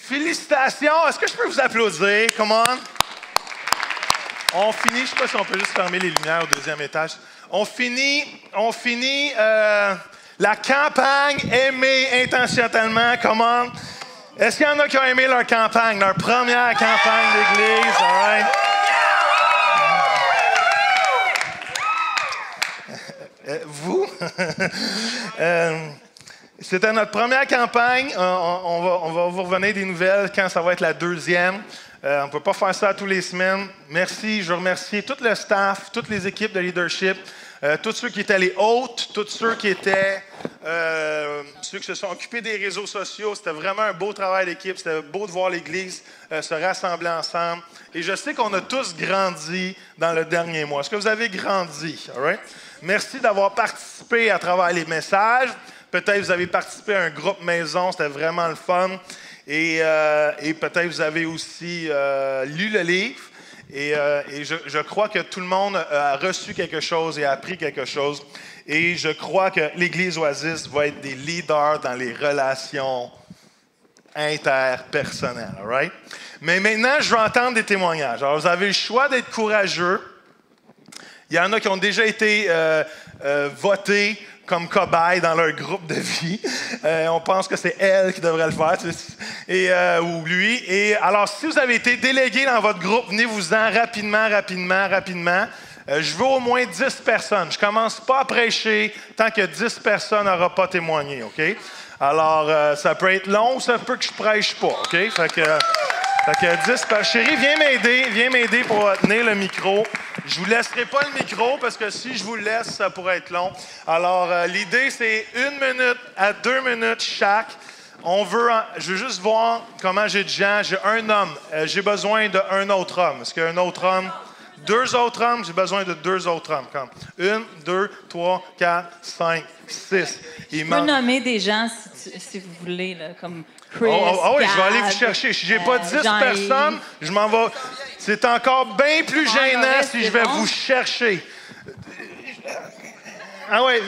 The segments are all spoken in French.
Félicitations! Est-ce que je peux vous applaudir? Come on! On finit, je ne sais pas si on peut juste fermer les lumières au deuxième étage. On finit la campagne Aimer intentionnellement. Come on! Est-ce qu'il y en a qui ont aimé leur campagne, leur première campagne d'église? All right? Vous? C'était notre première campagne. On va vous revenir des nouvelles quand ça va être la deuxième. On ne peut pas faire ça toutes les semaines. Merci, je remercie tout le staff, toutes les équipes de leadership, tous ceux qui étaient les hôtes, tous ceux qui étaient ceux qui se sont occupés des réseaux sociaux. C'était vraiment un beau travail d'équipe. C'était beau de voir l'Église se rassembler ensemble. Et je sais qu'on a tous grandi dans le dernier mois. Est-ce que vous avez grandi? All right? Merci d'avoir participé à travers les messages. Peut-être vous avez participé à un groupe maison. C'était vraiment le fun. Et peut-être vous avez aussi lu le livre. Et je crois que tout le monde a reçu quelque chose et a appris quelque chose. Et je crois que l'Église Oasis va être des leaders dans les relations interpersonnelles. All right? Mais maintenant, je veux entendre des témoignages. Alors, vous avez le choix d'être courageux. Il y en a qui ont déjà été votés comme cobayes dans leur groupe de vie. On pense que c'est elle qui devrait le faire, ou lui. Et alors, si vous avez été délégué dans votre groupe, venez-vous-en rapidement. Je veux au moins 10 personnes. Je ne commence pas à prêcher tant que 10 personnes n'auront pas témoigné, OK? Alors, ça peut être long ou ça peut que je ne prêche pas, OK? Fait que 10 personnes. Chérie, viens m'aider pour tenir le micro. Je ne vous laisserai pas le micro parce que si je vous le laisse, ça pourrait être long. Alors, l'idée, c'est 1 minute à 2 minutes chaque. Je veux juste voir comment j'ai de gens. J'ai un homme. J'ai besoin d'un autre homme. Est-ce qu'il y a un autre homme? 2 autres hommes, j'ai besoin de 2 autres hommes. 1, 2, 3, 4, 5, 6. Je peux nommer des gens si vous voulez, là, comme Chris. Oui, Gad, je vais aller vous chercher. Si j'ai pas 10 personnes, je m'en vais. C'est encore bien plus gênant si je vais vous chercher. Ah ouais.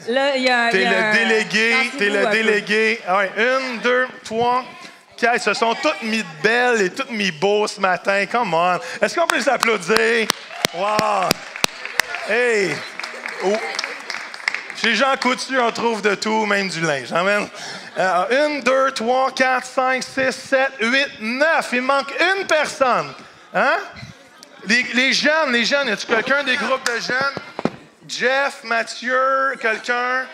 Là, il y a T'es le délégué. Ah ouais. 1, 2, 3. Ils se sont toutes mis de belles et toutes mis beaux ce matin. Come on. Est-ce qu'on peut les applaudir? Wow! Hey! Oh. Chez Jean Coutu, on trouve de tout, même du linge. Amen. 1, 2, 3, 4, 5, 6, 7, 8, 9. Il manque une personne. Hein? Les jeunes, y a-tu quelqu'un des groupes de jeunes? Jeff, Mathieu, quelqu'un?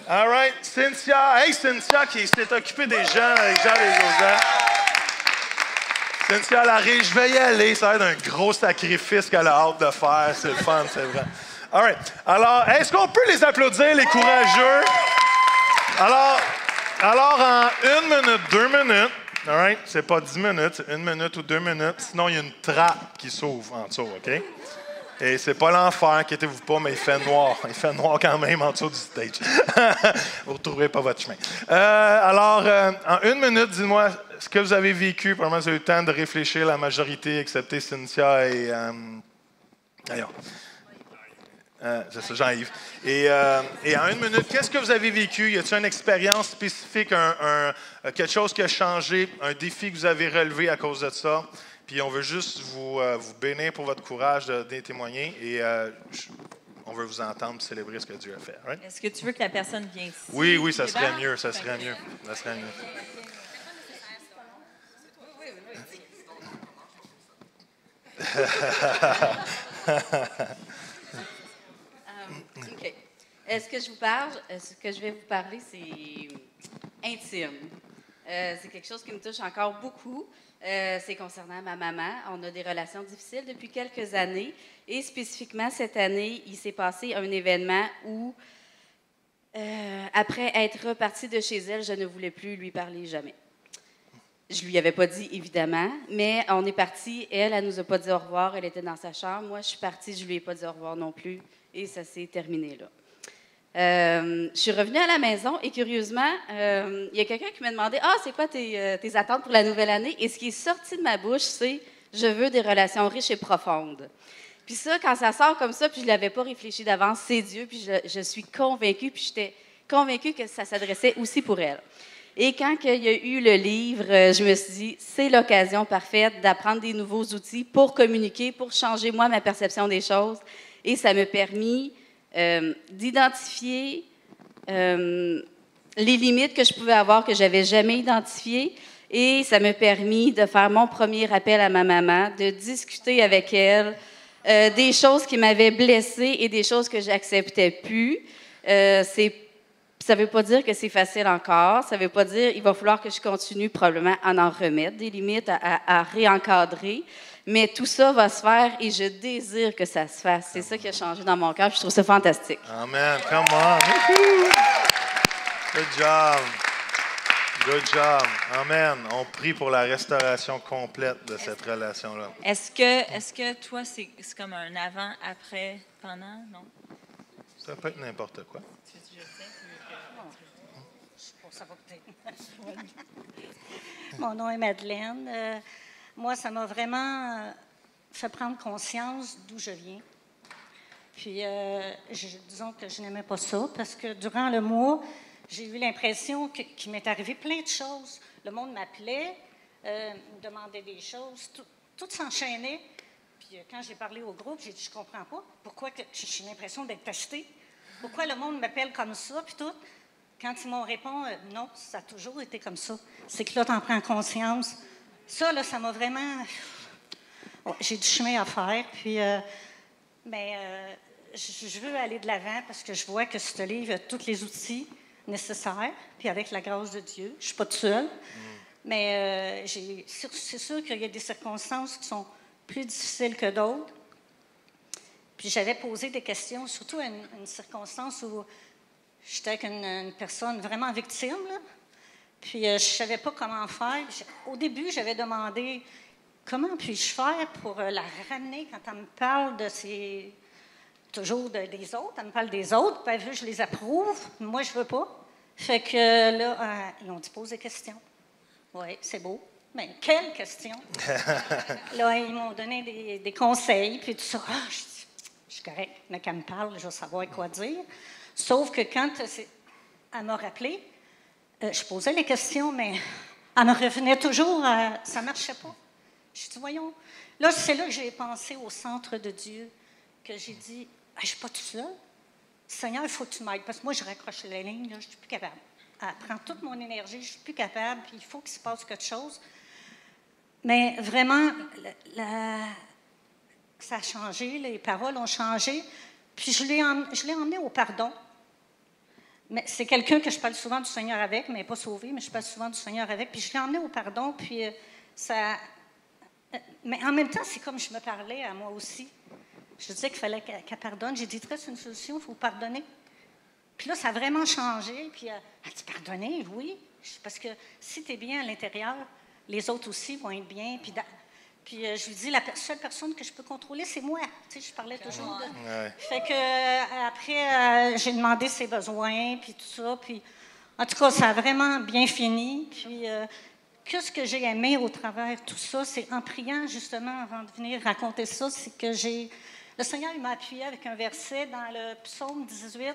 All right. Cynthia. Hey, Cynthia qui s'est occupée des gens, des autres. Cynthia Larry, je vais y aller. Ça va être un gros sacrifice qu'elle a hâte de faire. C'est le fun, c'est vrai. All right. Alors, est-ce qu'on peut les applaudir, les courageux? Alors en 1 minute, 2 minutes, all right? C'est pas 10 minutes, c'est 1 minute ou 2 minutes. Sinon, il y a une trappe qui s'ouvre en dessous, OK? Et c'est pas l'enfer, inquiétez-vous pas, mais il fait noir. Il fait noir quand même en dessous du stage. Vous ne retrouverez pas votre chemin. En 1 minute, dis-moi ce que vous avez vécu. Probablement, vous avez eu le temps de réfléchir, la majorité, excepté Cynthia et... c'est ça, Jean-Yves. Et en 1 minute, qu'est-ce que vous avez vécu? Y a-t-il une expérience spécifique, quelque chose qui a changé, un défi que vous avez relevé à cause de ça? Puis on veut juste vous bénir pour votre courage de témoigner et on veut vous entendre et célébrer ce que Dieu a fait. Right? Est-ce que tu veux que la personne vienne ici? Oui, ça serait mieux, ça serait mieux. OK. Est-ce que je vous parle? Ce que je vais vous parler, c'est intime. C'est quelque chose qui me touche encore beaucoup. C'est concernant ma maman. On a des relations difficiles depuis quelques années. Et spécifiquement, cette année, il s'est passé un événement où, après être repartie de chez elle, je ne voulais plus lui parler jamais. Je lui avais pas dit, évidemment, mais on est parti. Elle nous a pas dit au revoir. Elle était dans sa chambre. Moi, je suis partie. Je lui ai pas dit au revoir non plus. Et ça s'est terminé là. Je suis revenue à la maison et curieusement, il y a quelqu'un qui m'a demandé « Ah, c'est quoi tes attentes pour la nouvelle année? » Et ce qui est sorti de ma bouche, c'est « Je veux des relations riches et profondes. » Puis ça, quand ça sort comme ça, puis je ne l'avais pas réfléchi d'avance, c'est Dieu, puis je suis convaincue, puis j'étais convaincue que ça s'adressait aussi pour elle. Et quand il y a eu le livre, je me suis dit, c'est l'occasion parfaite d'apprendre des nouveaux outils pour communiquer, pour changer, moi, ma perception des choses. Et ça m'a permis d'identifier les limites que je pouvais avoir, que je n'avais jamais identifiées. Et ça m'a permis de faire mon premier appel à ma maman, de discuter avec elle des choses qui m'avaient blessée et des choses que j'acceptais plus. Ça ne veut pas dire que c'est facile encore. Ça ne veut pas dire qu'il va falloir que je continue probablement à en remettre des limites, à réencadrer. Mais tout ça va se faire et je désire que ça se fasse. C'est ça qui a changé dans mon cœur. Je trouve ça fantastique. Amen. Come on. Good job. Good job. Amen. On prie pour la restauration complète de cette relation-là. Est-ce que toi, c'est comme un avant, après, pendant? Non? Ça peut être n'importe quoi. Ça va peut-être. Mon nom est Madeleine. Moi, ça m'a vraiment fait prendre conscience d'où je viens. Puis, disons que je n'aimais pas ça parce que durant le mois, j'ai eu l'impression qu'il m'est arrivé plein de choses. Le monde m'appelait, me demandait des choses, tout s'enchaînait. Puis, quand j'ai parlé au groupe, j'ai dit, je comprends pas. Pourquoi j'ai l'impression d'être testée? Pourquoi le monde m'appelle comme ça, puis tout? Quand ils m'ont répondu, non, ça a toujours été comme ça. C'est que là, tu en prends conscience. Ça, là, ça m'a vraiment... Ouais, j'ai du chemin à faire, puis... je veux aller de l'avant parce que je vois que ce livre a tous les outils nécessaires, puis avec la grâce de Dieu. Je ne suis pas toute seule, mais c'est sûr qu'il y a des circonstances qui sont plus difficiles que d'autres. Puis j'avais posé des questions, surtout à une circonstance où j'étais avec une personne vraiment victime, là. Puis je ne savais pas comment faire. Au début, j'avais demandé comment puis-je faire pour la ramener quand elle me parle de ces... Toujours des autres. Elle me parle des autres. Puis elle veut que je les approuve. Moi, je ne veux pas. Fait que là, ils ont dit pose des questions. Oui, c'est beau. Mais quelles questions? Là, ils m'ont donné des conseils. Puis tout ça. Je suis correcte. Mais quand elle me parle, je vais savoir quoi dire. Sauf que quand elle m'a rappelé, je posais les questions, mais elle me revenait toujours, ça ne marchait pas. Je dis, voyons. Là, c'est là que j'ai pensé au centre de Dieu, que j'ai dit, je ne suis pas toute seule. Seigneur, il faut que tu m'aides, parce que moi, je raccroche la ligne, là, je ne suis plus capable. Elle prend toute mon énergie, je ne suis plus capable, puis il faut qu'il se passe quelque chose. Mais vraiment, ça a changé, les paroles ont changé, puis je l'ai emmené au pardon. Mais c'est quelqu'un que je parle souvent du Seigneur avec, mais pas sauvé, mais je parle souvent du Seigneur avec. Puis je l'ai emmené au pardon, puis ça... Mais en même temps, c'est comme je me parlais à moi aussi. Je disais qu'il fallait qu'elle pardonne. J'ai dit, c'est une solution, il faut pardonner. Puis là, ça a vraiment changé. Puis elle dit, pardonner, oui. Parce que si tu es bien à l'intérieur, les autres aussi vont être bien. Puis je lui dis, la seule personne que je peux contrôler, c'est moi. Tu sais, je parlais toujours de... Ouais. Fait que après, j'ai demandé ses besoins, puis tout ça. Puis en tout cas, ça a vraiment bien fini. Puis qu'est-ce que j'ai aimé au travers de tout ça, c'est en priant justement avant de venir raconter ça, c'est que le Seigneur il m'a appuyé avec un verset dans le psaume 18,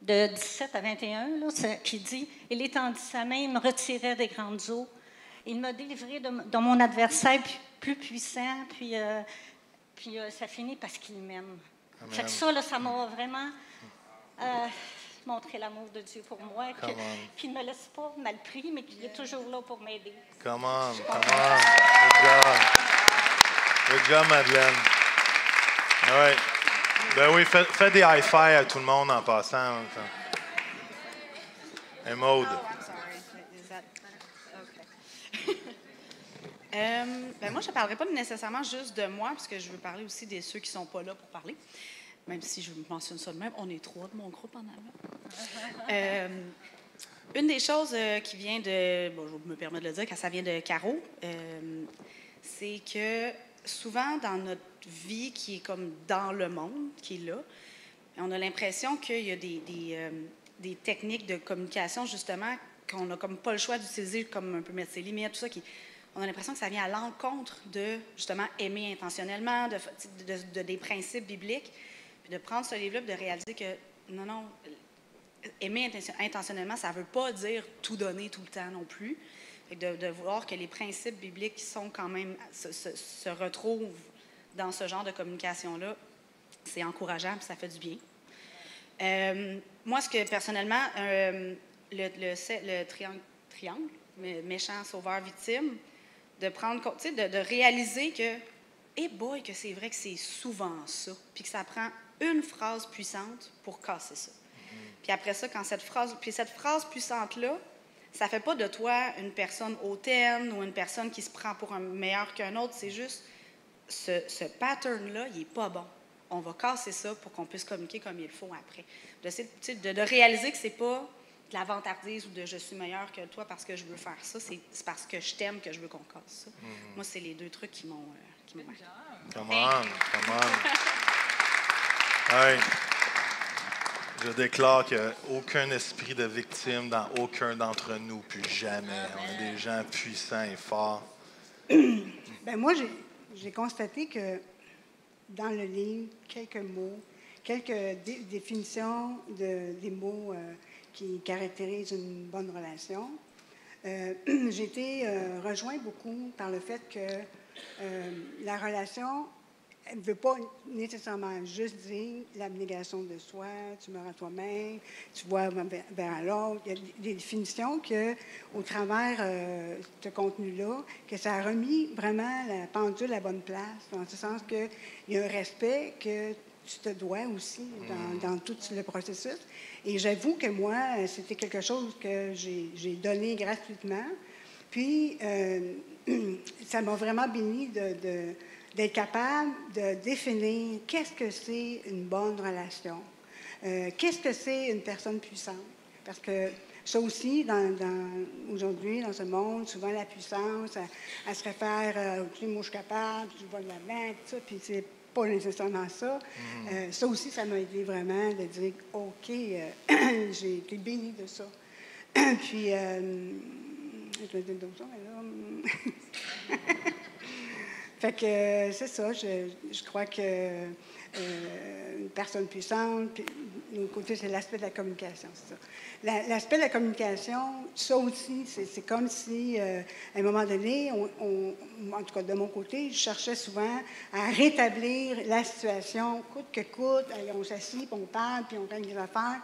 de 17 à 21, là, qui dit « Il étendit sa main, il me retirait des grandes eaux. Il m'a délivré de mon adversaire plus puissant, puis ça finit parce qu'il m'aime. » Fait que ça, là, ça m'a vraiment montré l'amour de Dieu pour moi, qu'il ne me laisse pas mal pris, mais qu'il est toujours là pour m'aider. Come on. Good job. Good job, Madeleine. Ouais. Ben oui, fais des high-fives à tout le monde en passant. Et Maude. Moi, je ne parlerai pas nécessairement juste de moi, parce que je veux parler aussi de ceux qui ne sont pas là pour parler. Même si je mentionne ça de même, on est 3 de mon groupe en avant. Une des choses qui vient de... Bon, je me permets de le dire, quand ça vient de Caro, c'est que souvent, dans notre vie qui est comme dans le monde, qui est là, on a l'impression qu'il y a des techniques de communication, justement, qu'on n'a comme pas le choix d'utiliser, comme un peu mettre ses limites, tout ça, on a l'impression que ça vient à l'encontre de, justement, aimer intentionnellement, de des principes bibliques, puis de prendre ce livre-là et de réaliser que, non, aimer intentionnellement, ça ne veut pas dire tout donner tout le temps non plus. Fait que de voir que les principes bibliques sont quand même, se retrouvent dans ce genre de communication-là, c'est encourageant et ça fait du bien. Moi, ce que personnellement, le triangle, méchant, sauveur, victime, de prendre compte, de réaliser que, que c'est vrai que c'est souvent ça, puis que ça prend une phrase puissante pour casser ça. Puis après ça, cette phrase puissante-là, ça ne fait pas de toi une personne hautaine ou une personne qui se prend pour un meilleur qu'un autre, c'est juste, ce pattern-là, il n'est pas bon. On va casser ça pour qu'on puisse communiquer comme il faut après. De réaliser que ce n'est pas de la vantardise ou de « je suis meilleur que toi parce que je veux faire ça », c'est parce que je t'aime que je veux qu'on casse ça. Moi, c'est les deux trucs qui m'ont marqué. Come on. Hey. Je déclare qu'il n'y a aucun esprit de victime dans aucun d'entre nous, plus jamais. On est des gens puissants et forts. Bien, moi, j'ai constaté que dans le livre, quelques définitions des mots qui caractérisent une bonne relation. J'ai été rejoint beaucoup par le fait que la relation ne veut pas nécessairement juste dire l'abnégation de soi, tu meurs à toi-même, tu vois vers l'autre. Il y a des définitions que, au travers de ce contenu-là, que ça a remis vraiment la pendule à la bonne place, dans ce sens qu'il y a un respect que tu te dois aussi dans tout le processus. Et j'avoue que moi, c'était quelque chose que j'ai donné gratuitement. Puis, ça m'a vraiment béni d'être capable de définir qu'est-ce que c'est une bonne relation, qu'est-ce que c'est une personne puissante. Parce que ça aussi, aujourd'hui, dans ce monde, souvent la puissance, elle se réfère « moi je suis capable, je vais de l'avant », tout ça, puis c'est pas nécessairement ça. Ça aussi, ça m'a aidé vraiment de dire « OK, j'ai été bénie de ça ». Puis, je vais dire d'autres choses, mais là... Fait que c'est ça, je crois que une personne puissante, puis de l'autre côté, c'est l'aspect de la communication, c'est ça. L'aspect de la communication, ça aussi, c'est comme si, à un moment donné, en tout cas de mon côté, je cherchais souvent à rétablir la situation, coûte que coûte, on s'assit, puis on parle, puis on règle les affaires.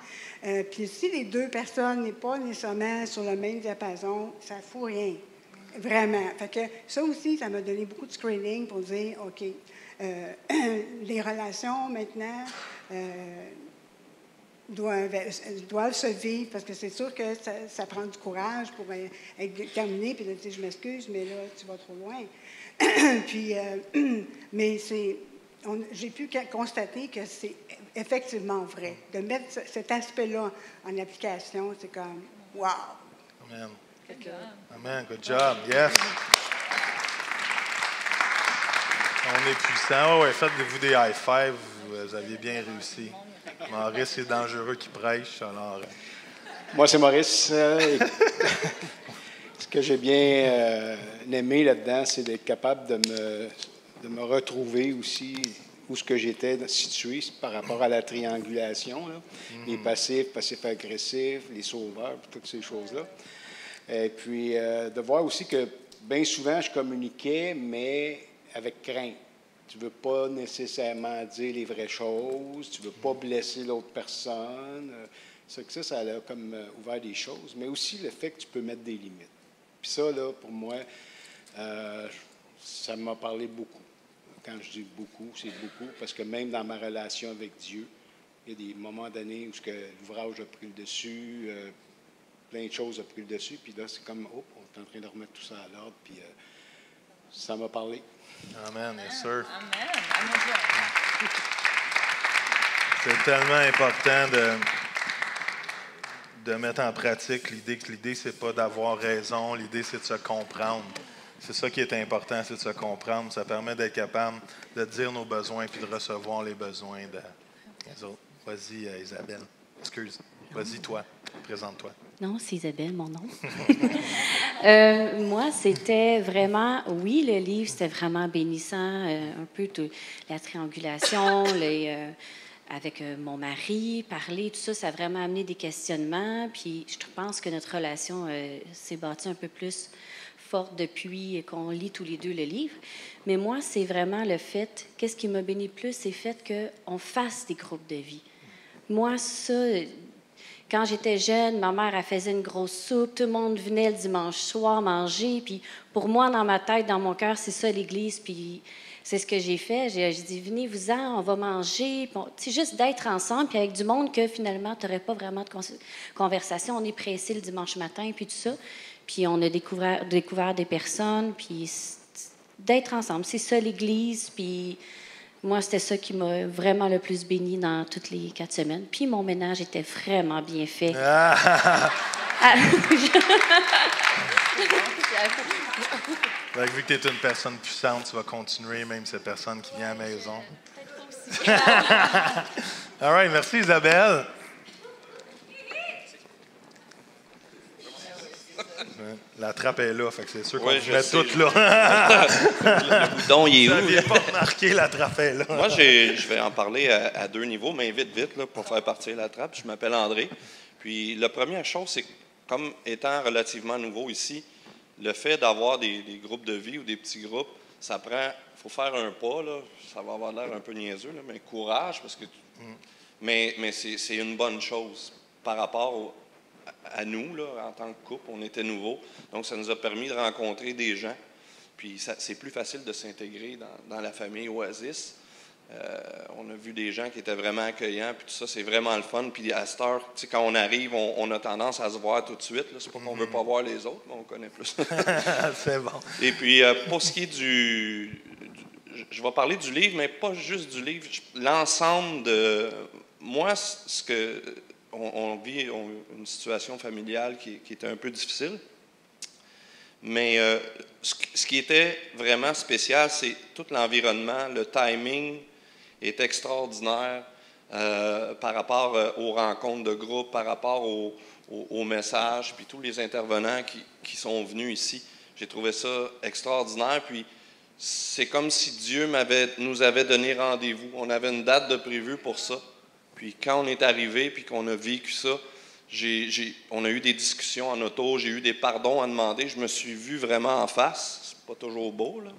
Puis si les deux personnes n'est pas nécessairement sur le même diapason, ça ne fout rien. Vraiment. Fait que ça aussi, ça m'a donné beaucoup de screening pour dire, OK, les relations maintenant doivent se vivre parce que c'est sûr que ça prend du courage pour être terminé puis de dire, je m'excuse, mais là, tu vas trop loin. Puis, mais j'ai pu constater que c'est effectivement vrai. De mettre cet aspect-là en application, c'est comme, wow! Amen. Amen. Good job. Yes. On est puissant. Oui, faites-vous des high five. Vous aviez bien réussi. Maurice, c'est dangereux qui prêche. Alors, Moi, c'est Maurice. Ce que j'ai bien aimé là-dedans, c'est d'être capable de me retrouver aussi où ce que j'étais situé par rapport à la triangulation. Là. Les passifs agressifs, les sauveurs, toutes ces choses-là. Et puis, de voir aussi que bien souvent, je communiquais, mais avec crainte. Tu ne veux pas nécessairement dire les vraies choses, tu ne veux pas blesser l'autre personne. C'est que ça a comme ouvert des choses, mais aussi le fait que tu peux mettre des limites. Puis ça, là, pour moi, ça m'a parlé beaucoup. Quand je dis beaucoup, c'est beaucoup, parce que même dans ma relation avec Dieu, il y a des moments donnés où l'ouvrage a pris le dessus, plein de choses ont pris le dessus, puis là, c'est comme, on est en train de remettre tout ça à l'ordre, puis ça m'a parlé. Amen, yes, sir. Amen. C'est tellement important de mettre en pratique l'idée que l'idée, c'est pas d'avoir raison, l'idée, c'est de se comprendre. C'est ça qui est important, c'est de se comprendre. Ça permet d'être capable de dire nos besoins puis de recevoir les besoins des autres. Vas-y, Isabelle. Excuse. Vas-y, toi. Présente-toi. Non, c'est Isabelle, mon nom. Moi, c'était vraiment... Oui, le livre, c'était vraiment bénissant. Un peu la triangulation, avec mon mari, parler, tout ça, ça a vraiment amené des questionnements. Puis je pense que notre relation s'est bâtie un peu plus forte depuis qu'on lit tous les deux le livre. Mais moi, c'est vraiment le fait, qu'est-ce qui m'a béni plus, c'est le fait qu'on fasse des groupes de vie. Moi, ça, quand j'étais jeune, ma mère, elle faisait une grosse soupe, tout le monde venait le dimanche soir manger, puis pour moi, dans ma tête, dans mon cœur, c'est ça l'Église, puis c'est ce que j'ai fait. J'ai dit, venez-vous-en, on va manger. C'est juste d'être ensemble, puis avec du monde que finalement, tu n'aurais pas vraiment de conversation. On est pressé le dimanche matin, puis tout ça. Puis on a découvert des personnes, puis d'être ensemble. C'est ça l'Église, puis moi, c'était ça qui m'a vraiment le plus béni dans toutes les 4 semaines. Puis mon ménage était vraiment bien fait. Vu que tu es une personne puissante, tu vas continuer, même cette personne qui vient à la maison. All right, merci Isabelle. La trappe est là, fait que c'est sûr qu'on vous met toutes là. Le bouton, il est où? Vous n'aviez pas remarqué, la trappe est là. Moi, je vais en parler à 2 niveaux, mais vite, là, pour faire partir la trappe. Je m'appelle André. Puis la première chose, c'est comme étant relativement nouveau ici, le fait d'avoir des groupes de vie ou des petits groupes, ça prend... Il faut faire un pas, là. Ça va avoir l'air un peu niaiseux, là, mais courage, parce que... Mais c'est une bonne chose par rapport à nous, là, en tant que couple. On était nouveaux. Donc, ça nous a permis de rencontrer des gens. Puis, c'est plus facile de s'intégrer dans la famille Oasis. On a vu des gens qui étaient vraiment accueillants, puis tout ça, c'est vraiment le fun. Puis à cette heure, tu sais, quand on arrive, on a tendance à se voir tout de suite. C'est pas qu'on ne veut pas voir les autres, mais on connaît plus. C'est bon. Et puis, pour ce qui est je vais parler du livre, mais pas juste du livre. L'ensemble de... Moi, on vit une situation familiale qui était un peu difficile. Mais ce qui était vraiment spécial, c'est tout l'environnement, le timing est extraordinaire par rapport aux rencontres de groupe, par rapport aux messages, puis tous les intervenants qui sont venus ici. J'ai trouvé ça extraordinaire. Puis c'est comme si Dieu nous avait donné rendez-vous. On avait une date de prévue pour ça. Puis quand on est arrivé, puis qu'on a vécu ça, on a eu des discussions en auto, j'ai eu des pardons à demander. Je me suis vu vraiment en face. C'est pas toujours beau, là.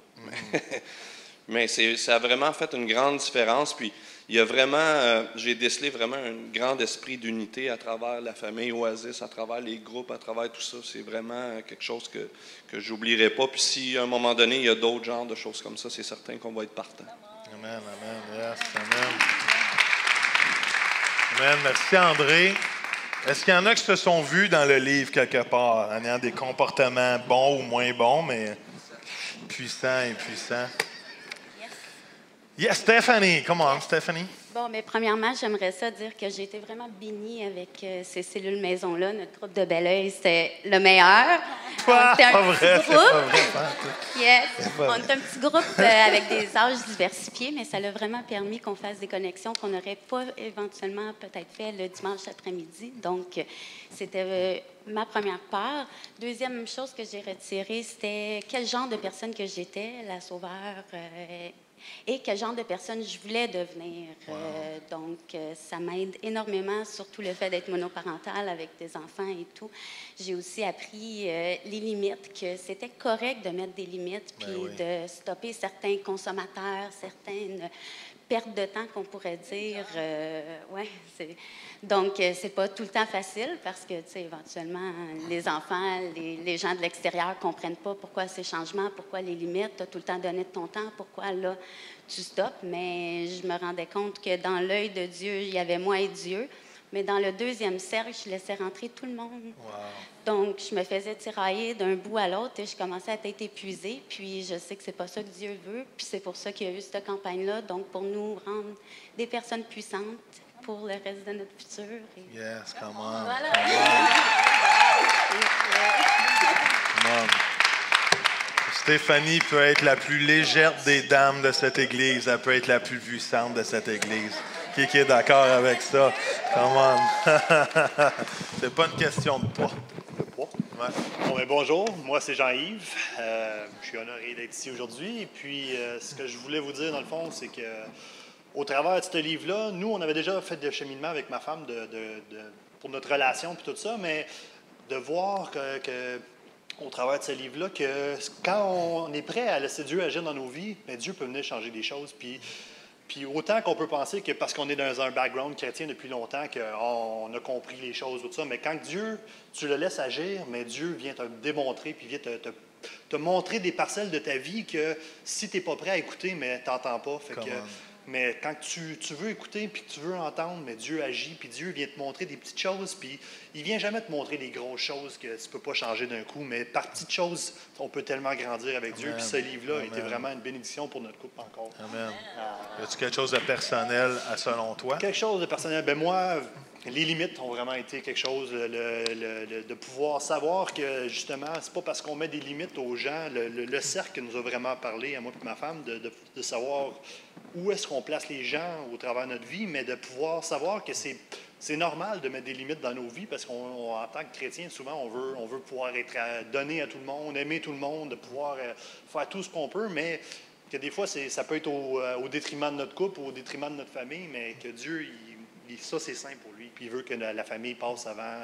Mais ça a vraiment fait une grande différence. Puis il y a vraiment, j'ai décelé vraiment un grand esprit d'unité à travers la famille Oasis, à travers les groupes, à travers tout ça. C'est vraiment quelque chose que j'oublierai pas. Puis si à un moment donné, il y a d'autres genres de choses comme ça, c'est certain qu'on va être partant. Amen, amen, yes, amen. Amen, merci André. Est-ce qu'il y en a qui se sont vus dans le livre quelque part, en ayant des comportements bons ou moins bons, mais puissants et puissants? Yes, Stephanie. Come on, Stephanie. Bon, mais premièrement, j'aimerais ça dire que j'ai été vraiment bénie avec ces cellules maison-là. Notre groupe de Belleuil, c'était le meilleur. Quoi? On était un Pas petit vrai, groupe. c'est pas vrai. Yes. pas On était un petit groupe avec des âges diversifiés, mais ça a vraiment permis qu'on fasse des connexions qu'on n'aurait pas éventuellement peut-être fait le dimanche après-midi. Donc, c'était ma première part. Deuxième chose que j'ai retirée, c'était quel genre de personne que j'étais, la sauveur, et quel genre de personne je voulais devenir. Donc, ça m'aide énormément, surtout le fait d'être monoparentale avec des enfants et tout. J'ai aussi appris les limites, que c'était correct de mettre des limites, puis de stopper certains consommateurs, certaines pertes de temps qu'on pourrait dire. Donc, c'est pas tout le temps facile parce que, tu sais, éventuellement, les enfants, les gens de l'extérieur ne comprennent pas pourquoi ces changements, pourquoi les limites. Tu as tout le temps donné de ton temps, pourquoi là, tu stoppes. Mais je me rendais compte que dans l'œil de Dieu, il y avait moi et Dieu. Mais dans le deuxième cercle, je laissais rentrer tout le monde. Wow. Donc, je me faisais tirailler d'un bout à l'autre et je commençais à être épuisée. Puis, je sais que c'est pas ça que Dieu veut. Puis, c'est pour ça qu'il y a eu cette campagne-là. Donc, pour nous rendre des personnes puissantes pour le reste de notre futur. Et... Yes, come on. Voilà. Come on. Stéphanie peut être la plus légère des dames de cette Église. Elle peut être la plus puissante de cette Église. Qui est d'accord avec ça? Come on. C'est pas une question de poids. Le poids? Ouais. Bon, ben, bonjour, moi c'est Jean-Yves. Je suis honoré d'être ici aujourd'hui. Et puis, ce que je voulais vous dire, dans le fond, c'est que au travers de ce livre-là, nous, on avait déjà fait des cheminements avec ma femme pour notre relation et tout ça, mais de voir au travers de ce livre-là, que quand on est prêt à laisser Dieu agir dans nos vies, bien, Dieu peut venir changer des choses. Puis autant qu'on peut penser que parce qu'on est dans un background chrétien depuis longtemps, qu'on a compris les choses, tout ça, mais quand Dieu, tu le laisses agir, mais Dieu vient te démontrer, puis vient te montrer des parcelles de ta vie que si tu n'es pas prêt à écouter, mais tu n'entends pas. Mais quand tu veux écouter puis que tu veux entendre, mais Dieu agit, puis Dieu vient te montrer des petites choses, puis il ne vient jamais te montrer des grosses choses que tu ne peux pas changer d'un coup, mais par petites choses, on peut tellement grandir avec Dieu. Puis ce livre-là a été vraiment une bénédiction pour notre couple encore. Amen. Y a-tu quelque chose de personnel selon toi? Quelque chose de personnel. Ben moi, les limites ont vraiment été quelque chose, de pouvoir savoir que, justement, c'est pas parce qu'on met des limites aux gens, le cercle nous a vraiment parlé, à moi et ma femme, de savoir où est-ce qu'on place les gens au travers de notre vie, mais de pouvoir savoir que c'est normal de mettre des limites dans nos vies parce qu'en tant que chrétien, souvent, on veut pouvoir être donné à tout le monde, aimer tout le monde, de pouvoir faire tout ce qu'on peut, mais que des fois, ça peut être au détriment de notre couple ou au détriment de notre famille, mais que Dieu, ça, c'est sain pour lui. Puis il veut que la famille passe avant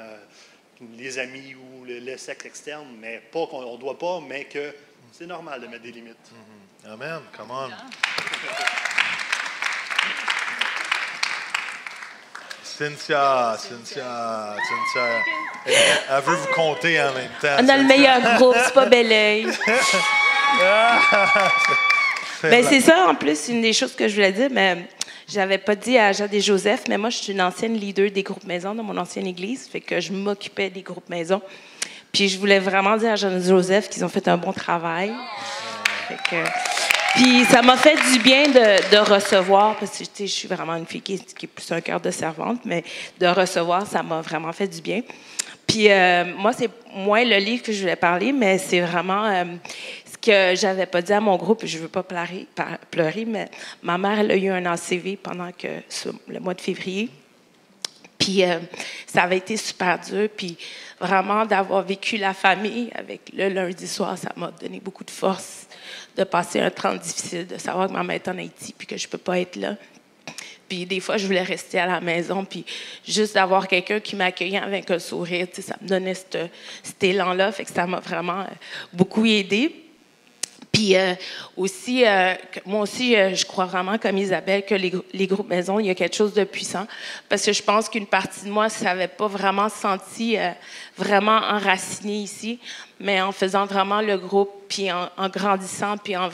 les amis ou le sexe externe, mais pas qu'on ne doit pas, mais que c'est normal de mettre des limites. Mm-hmm. Amen. Come on. Cynthia, elle veut vous compter en même temps. On a le meilleur groupe, c'est pas Belleuil. Ben, c'est ça, en plus, une des choses que je voulais dire, mais j'avais pas dit à Jade et Joseph, mais moi, je suis une ancienne leader des groupes maison dans mon ancienne église, fait que je m'occupais des groupes maison. Puis je voulais vraiment dire à Jade et Joseph qu'ils ont fait un bon travail. Puis ça m'a fait du bien de recevoir, parce que je suis vraiment une fille qui est plus un cœur de servante, mais de recevoir, ça m'a vraiment fait du bien. Puis moi, c'est moins le livre que je voulais parler, mais c'est vraiment ce que j'avais pas dit à mon groupe. Je veux pas pleurer, mais ma mère, elle a eu un ACV pendant le mois de février. Puis ça avait été super dur. Puis vraiment, d'avoir vécu la famille avec le lundi soir, ça m'a donné beaucoup de force de passer un temps difficile, de savoir que maman est en Haïti puis que je peux pas être là. Puis des fois, je voulais rester à la maison, puis juste d'avoir quelqu'un qui m'accueillait avec un sourire, ça me donnait cet élan-là, fait que ça m'a vraiment beaucoup aidée. Puis aussi, moi aussi, je crois vraiment, comme Isabelle, que les groupes maison, il y a quelque chose de puissant, parce que je pense qu'une partie de moi ne s'avait pas vraiment senti vraiment enracinée ici, mais en faisant vraiment le groupe, puis en grandissant, puis en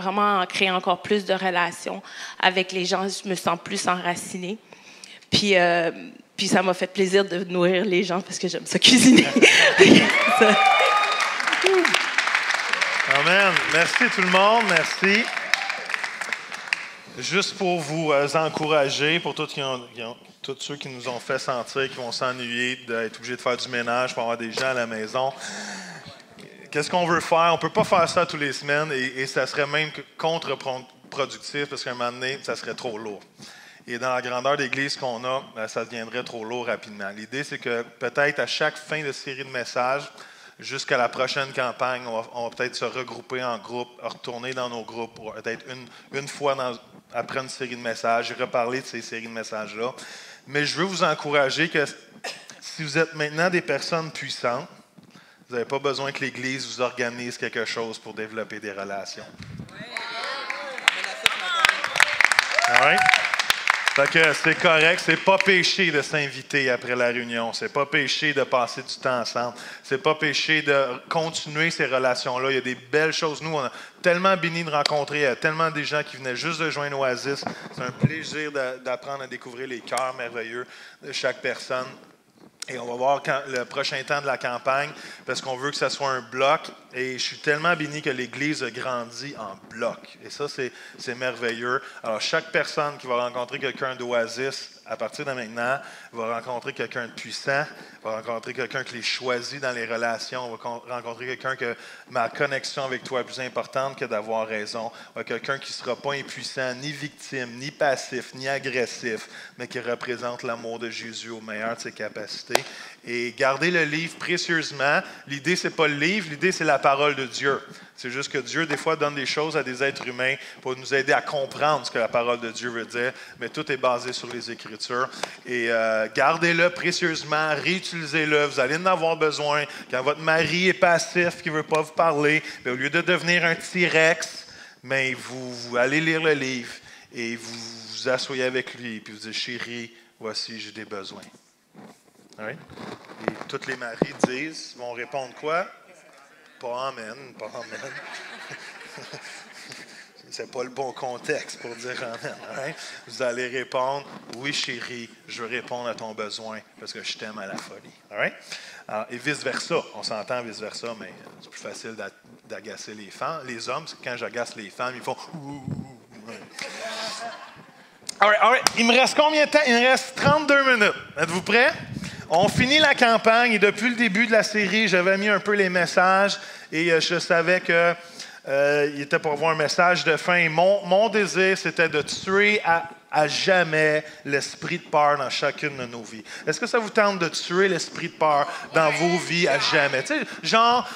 créant encore plus de relations avec les gens, je me sens plus enracinée. Puis ça m'a fait plaisir de nourrir les gens, parce que j'aime ça cuisiner. Amen. Merci tout le monde. Merci. Juste pour vous encourager, pour tous ceux qui nous ont fait sentir qu'ils vont s'ennuyer d'être obligés de faire du ménage pour avoir des gens à la maison. Qu'est-ce qu'on veut faire? On ne peut pas faire ça tous les semaines et ça serait même contre-productif parce qu'à un moment donné, ça serait trop lourd. Et dans la grandeur d'église qu'on a, ça deviendrait trop lourd rapidement. L'idée, c'est que peut-être à chaque fin de série de messages, jusqu'à la prochaine campagne, on va peut-être se regrouper en groupe, retourner dans nos groupes pour peut-être une fois après une série de messages et reparler de ces séries de messages-là. Mais je veux vous encourager que si vous êtes maintenant des personnes puissantes, vous n'avez pas besoin que l'Église vous organise quelque chose pour développer des relations. Oui. Fait que c'est correct, c'est pas péché de s'inviter après la réunion, c'est pas péché de passer du temps ensemble, c'est pas péché de continuer ces relations-là. Il y a des belles choses. Nous, on a tellement béni de rencontrer, il y a tellement des gens qui venaient juste de joindre Oasis. C'est un plaisir d'apprendre à découvrir les cœurs merveilleux de chaque personne. Et on va voir le prochain temps de la campagne, parce qu'on veut que ça soit un bloc. Et je suis tellement béni que l'Église a grandi en bloc. Et ça, c'est merveilleux. Alors, chaque personne qui va rencontrer quelqu'un d'Oasis, à partir de maintenant, va rencontrer quelqu'un de puissant, va rencontrer quelqu'un qui les choisit dans les relations, va rencontrer quelqu'un que ma connexion avec toi est plus importante que d'avoir raison, quelqu'un qui ne sera pas impuissant, ni victime, ni passif, ni agressif, mais qui représente l'amour de Jésus au meilleur de ses capacités. Et gardez le livre précieusement. L'idée, ce n'est pas le livre, l'idée, c'est la parole de Dieu. C'est juste que Dieu, des fois, donne des choses à des êtres humains pour nous aider à comprendre ce que la parole de Dieu veut dire. Mais tout est basé sur les Écritures. Et gardez-le précieusement, réutilisez-le. Vous allez en avoir besoin. Quand votre mari est passif, qui ne veut pas vous parler, bien, au lieu de devenir un T-Rex, mais vous allez lire le livre et vous vous asseyez avec lui. Puis vous dites, chérie, voici, j'ai des besoins. Oui? Et tous les maris vont répondre quoi? Pas amen, pas amen. C'est pas le bon contexte pour dire amen. Right? Vous allez répondre, oui chérie, je veux répondre à ton besoin parce que je t'aime à la folie. Right? Alors, et vice-versa, on s'entend vice-versa, mais c'est plus facile d'agacer les femmes. Les hommes, quand j'agace les femmes, ils font All right. Il me reste combien de temps? Il me reste 32 minutes. Êtes-vous prêts? On finit la campagne et depuis le début de la série, j'avais mis un peu les messages et je savais que il était pour avoir un message de fin. Et mon désir, c'était de tuer à jamais l'esprit de peur dans chacune de nos vies. Est-ce que ça vous tente de tuer l'esprit de peur dans vos vies à jamais? Tu sais, genre,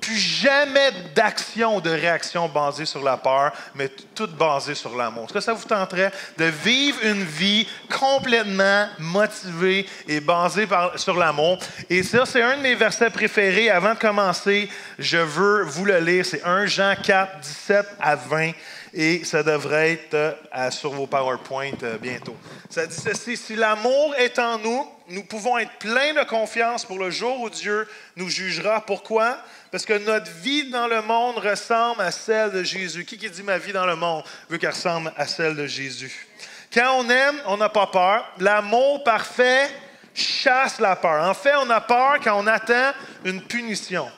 plus jamais d'action ou de réaction basée sur la peur, mais toute basée sur l'amour. Est-ce que ça vous tenterait de vivre une vie complètement motivée et basée sur l'amour? Et ça, c'est un de mes versets préférés. Avant de commencer, je veux vous le lire. C'est 1 Jean 4, 17 à 20. Et ça devrait être sur vos PowerPoint bientôt. Ça dit ceci, « Si l'amour est en nous, nous pouvons être pleins de confiance pour le jour où Dieu nous jugera. Pourquoi? Parce que notre vie dans le monde ressemble à celle de Jésus. » Qui dit « Ma vie dans le monde veut qu'elle ressemble à celle de Jésus? » Quand on aime, on n'a pas peur. L'amour parfait chasse la peur. En fait, on a peur quand on attend une punition.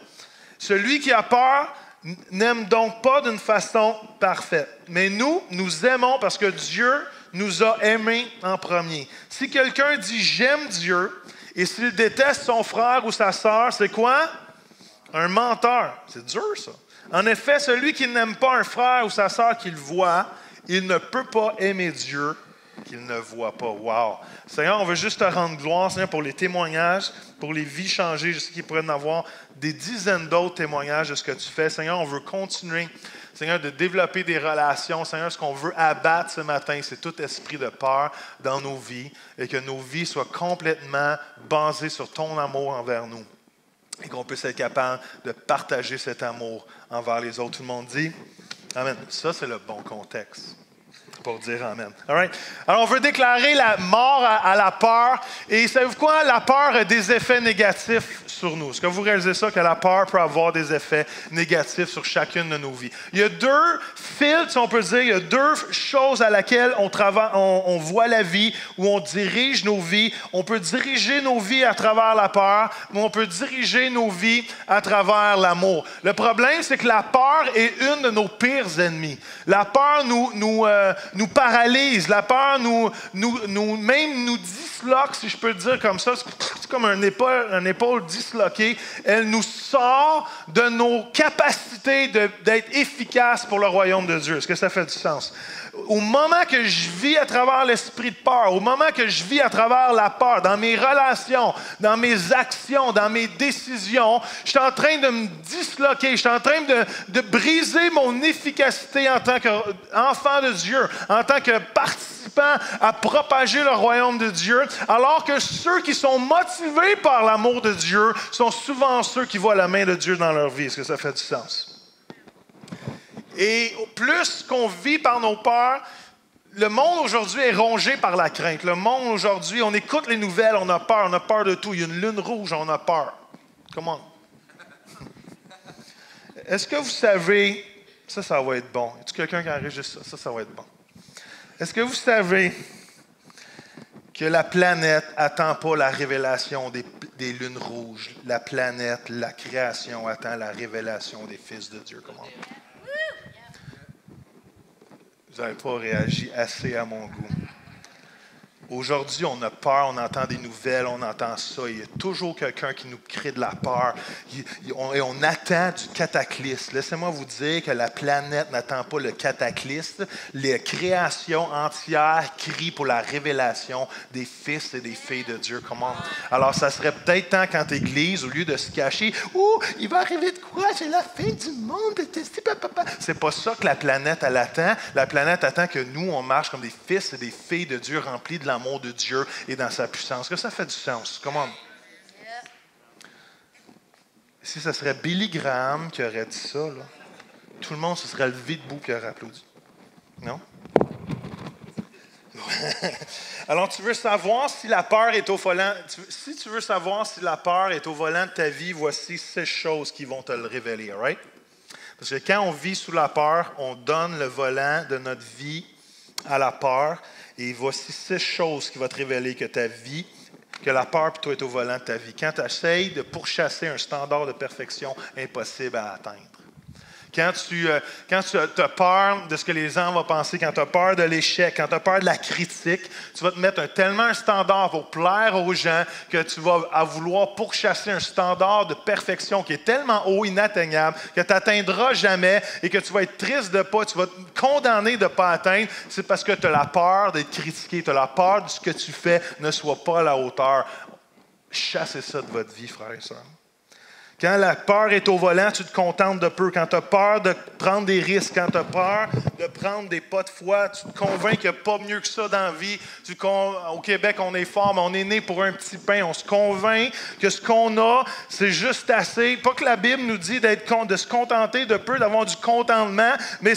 Celui qui a peur n'aime donc pas d'une façon parfaite. Mais nous aimons parce que Dieu nous a aimés en premier. Si quelqu'un dit « j'aime Dieu » et s'il déteste son frère ou sa sœur, c'est quoi? Un menteur. C'est dur, ça. En effet, celui qui n'aime pas un frère ou sa sœur qu'il voit, il ne peut pas aimer Dieu qu'il ne voit pas. Wow! Seigneur, on veut juste te rendre gloire, Seigneur, pour les témoignages, pour les vies changées. Je sais qu'il pourrait y en avoir des dizaines d'autres témoignages de ce que tu fais. Seigneur, on veut continuer, Seigneur, de développer des relations. Seigneur, ce qu'on veut abattre ce matin, c'est tout esprit de peur dans nos vies et que nos vies soient complètement basées sur ton amour envers nous et qu'on puisse être capable de partager cet amour envers les autres. Tout le monde dit Amen. Ça, c'est le bon contexte pour dire Amen. All right? Alors, on veut déclarer la mort à la peur. Et savez-vous quoi? La peur a des effets négatifs sur nous. Est-ce que vous réalisez ça, que la peur peut avoir des effets négatifs sur chacune de nos vies? Il y a deux filtres, si on peut dire, il y a deux choses à laquelle on voit la vie, où on dirige nos vies. On peut diriger nos vies à travers la peur, mais on peut diriger nos vies à travers l'amour. Le problème, c'est que la peur est une de nos pires ennemis. La peur nous paralyse. La peur nous disloque, si je peux le dire comme ça. C'est comme un épaule disloquée. Elle nous sort de nos capacités d'être efficaces pour le royaume de Dieu. Est-ce que ça fait du sens? Au moment que je vis à travers l'esprit de peur, au moment que je vis à travers la peur, dans mes relations, dans mes actions, dans mes décisions, je suis en train de me disloquer, je suis en train de briser mon efficacité en tant qu'enfant de Dieu, en tant que participant à propager le royaume de Dieu, alors que ceux qui sont motivés par l'amour de Dieu sont souvent ceux qui voient la main de Dieu dans leur vie. Est-ce que ça fait du sens? Et plus qu'on vit par nos peurs, le monde aujourd'hui est rongé par la crainte. Le monde aujourd'hui, on écoute les nouvelles, on a peur de tout. Il y a une lune rouge, on a peur. Comment? Est-ce que vous savez, ça va être bon. Est-ce que quelqu'un qui enregistre ça? Ça va être bon. Est-ce que vous savez que la planète n'attend pas la révélation des lunes rouges? La planète, la création attend la révélation des fils de Dieu. Comment? Vous n'avez pas réagi assez à mon goût. Aujourd'hui, on a peur, on entend des nouvelles, on entend ça. Il y a toujours quelqu'un qui nous crée de la peur. Et on attend du cataclysme. Laissez-moi vous dire que la planète n'attend pas le cataclysme. Les créations entières crient pour la révélation des fils et des filles de Dieu. Comment? Alors, ça serait peut-être temps quand l'Église, au lieu de se cacher, « Oh, il va arriver de quoi? C'est la fin du monde. » C'est pas ça que la planète, elle attend. La planète attend que nous, on marche comme des fils et des filles de Dieu remplis de l'amour de Dieu et dans sa puissance. Est-ce que ça fait du sens? Comment? Si ce serait Billy Graham qui aurait dit ça, là, tout le monde se serait levé debout et aurait applaudi. Non? Alors, tu veux savoir si la peur est au volant. Si tu veux savoir si la peur est au volant de ta vie, voici 6 choses qui vont te le révéler, right? Parce que quand on vit sous la peur, on donne le volant de notre vie à la peur. Et voici 6 choses qui vont te révéler que ta vie, que la peur plutôt est au volant de ta vie. Quand tu essaies de pourchasser un standard de perfection impossible à atteindre. Quand tu as peur de ce que les gens vont penser, quand tu as peur de l'échec, quand tu as peur de la critique, tu vas te mettre tellement un standard pour plaire aux gens que tu vas vouloir pourchasser un standard de perfection qui est tellement haut, inatteignable, que tu n'atteindras jamais et que tu vas être triste de pas, tu vas te condamner de ne pas atteindre. C'est parce que tu as la peur d'être critiqué, tu as la peur de ce que tu fais ne soit pas à la hauteur. Chassez ça de votre vie, frères et sœurs. Quand la peur est au volant, tu te contentes de peu. Quand tu as peur de prendre des risques, quand tu as peur de prendre des pas de foi, tu te convaincs qu'il n'y a pas mieux que ça dans la vie. Au Québec, on est fort, mais on est né pour un petit pain. On se convainc que ce qu'on a, c'est juste assez. Pas que la Bible nous dit de se contenter de peu, d'avoir du contentement, mais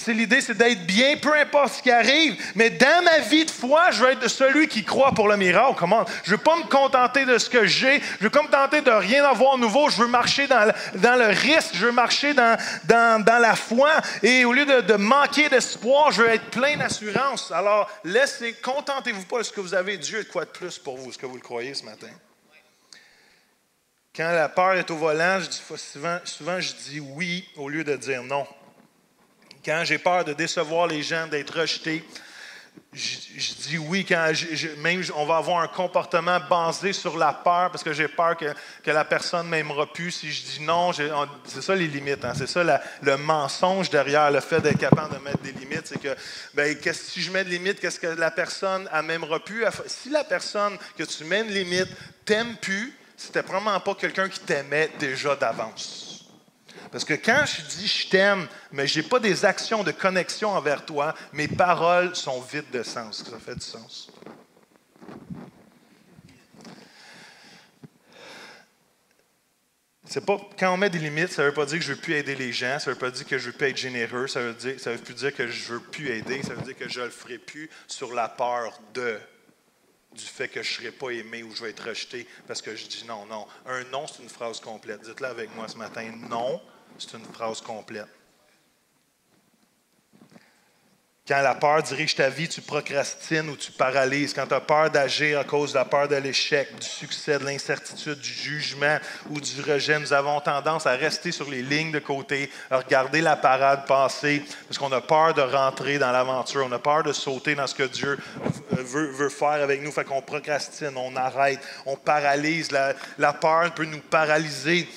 l'idée, c'est d'être bien, peu importe ce qui arrive. Mais dans ma vie de foi, je veux être celui qui croit pour le miracle. Comment? Je ne veux pas me contenter de ce que j'ai. Je ne veux pas me contenter de rien avoir de nouveau. Je veux marcher dans le risque, je veux marcher dans la foi. Et au lieu de manquer d'espoir, je veux être plein d'assurance. Alors, contentez-vous pas de ce que vous avez. Dieu a de quoi de plus pour vous. Est-ce que vous le croyez ce matin? Quand la peur est au volant, souvent je dis oui au lieu de dire non. Quand j'ai peur de décevoir les gens, d'être rejeté, je dis oui quand même on va avoir un comportement basé sur la peur parce que j'ai peur que la personne ne m'aimera plus. Si je dis non, c'est ça les limites. Hein, c'est ça le mensonge derrière le fait d'être capable de mettre des limites. C'est que si je mets des limites, qu'est-ce que la personne ne m'aimera plus? Si la personne que tu mets une limite t'aime plus, c'était probablement pas quelqu'un qui t'aimait déjà d'avance. Parce que quand je dis « je t'aime », mais je n'ai pas des actions de connexion envers toi, mes paroles sont vides de sens. Ça fait du sens. C'est pas, quand on met des limites, ça ne veut pas dire que je ne veux plus aider les gens, ça ne veut pas dire que je ne veux plus être généreux, ça veut plus dire que je ne veux plus aider, ça veut dire que je ne le ferai plus sur la peur du fait que je ne serai pas aimé ou je vais être rejeté parce que je dis non, non. Un non, c'est une phrase complète. Dites-le avec moi ce matin. Non, c'est une phrase complète. Quand la peur dirige ta vie, tu procrastines ou tu paralyses. Quand tu as peur d'agir à cause de la peur de l'échec, du succès, de l'incertitude, du jugement ou du rejet, nous avons tendance à rester sur les lignes de côté, à regarder la parade passer, parce qu'on a peur de rentrer dans l'aventure, on a peur de sauter dans ce que Dieu veut faire avec nous. Fait qu'on procrastine, on arrête, on paralyse. La peur peut nous paralyser.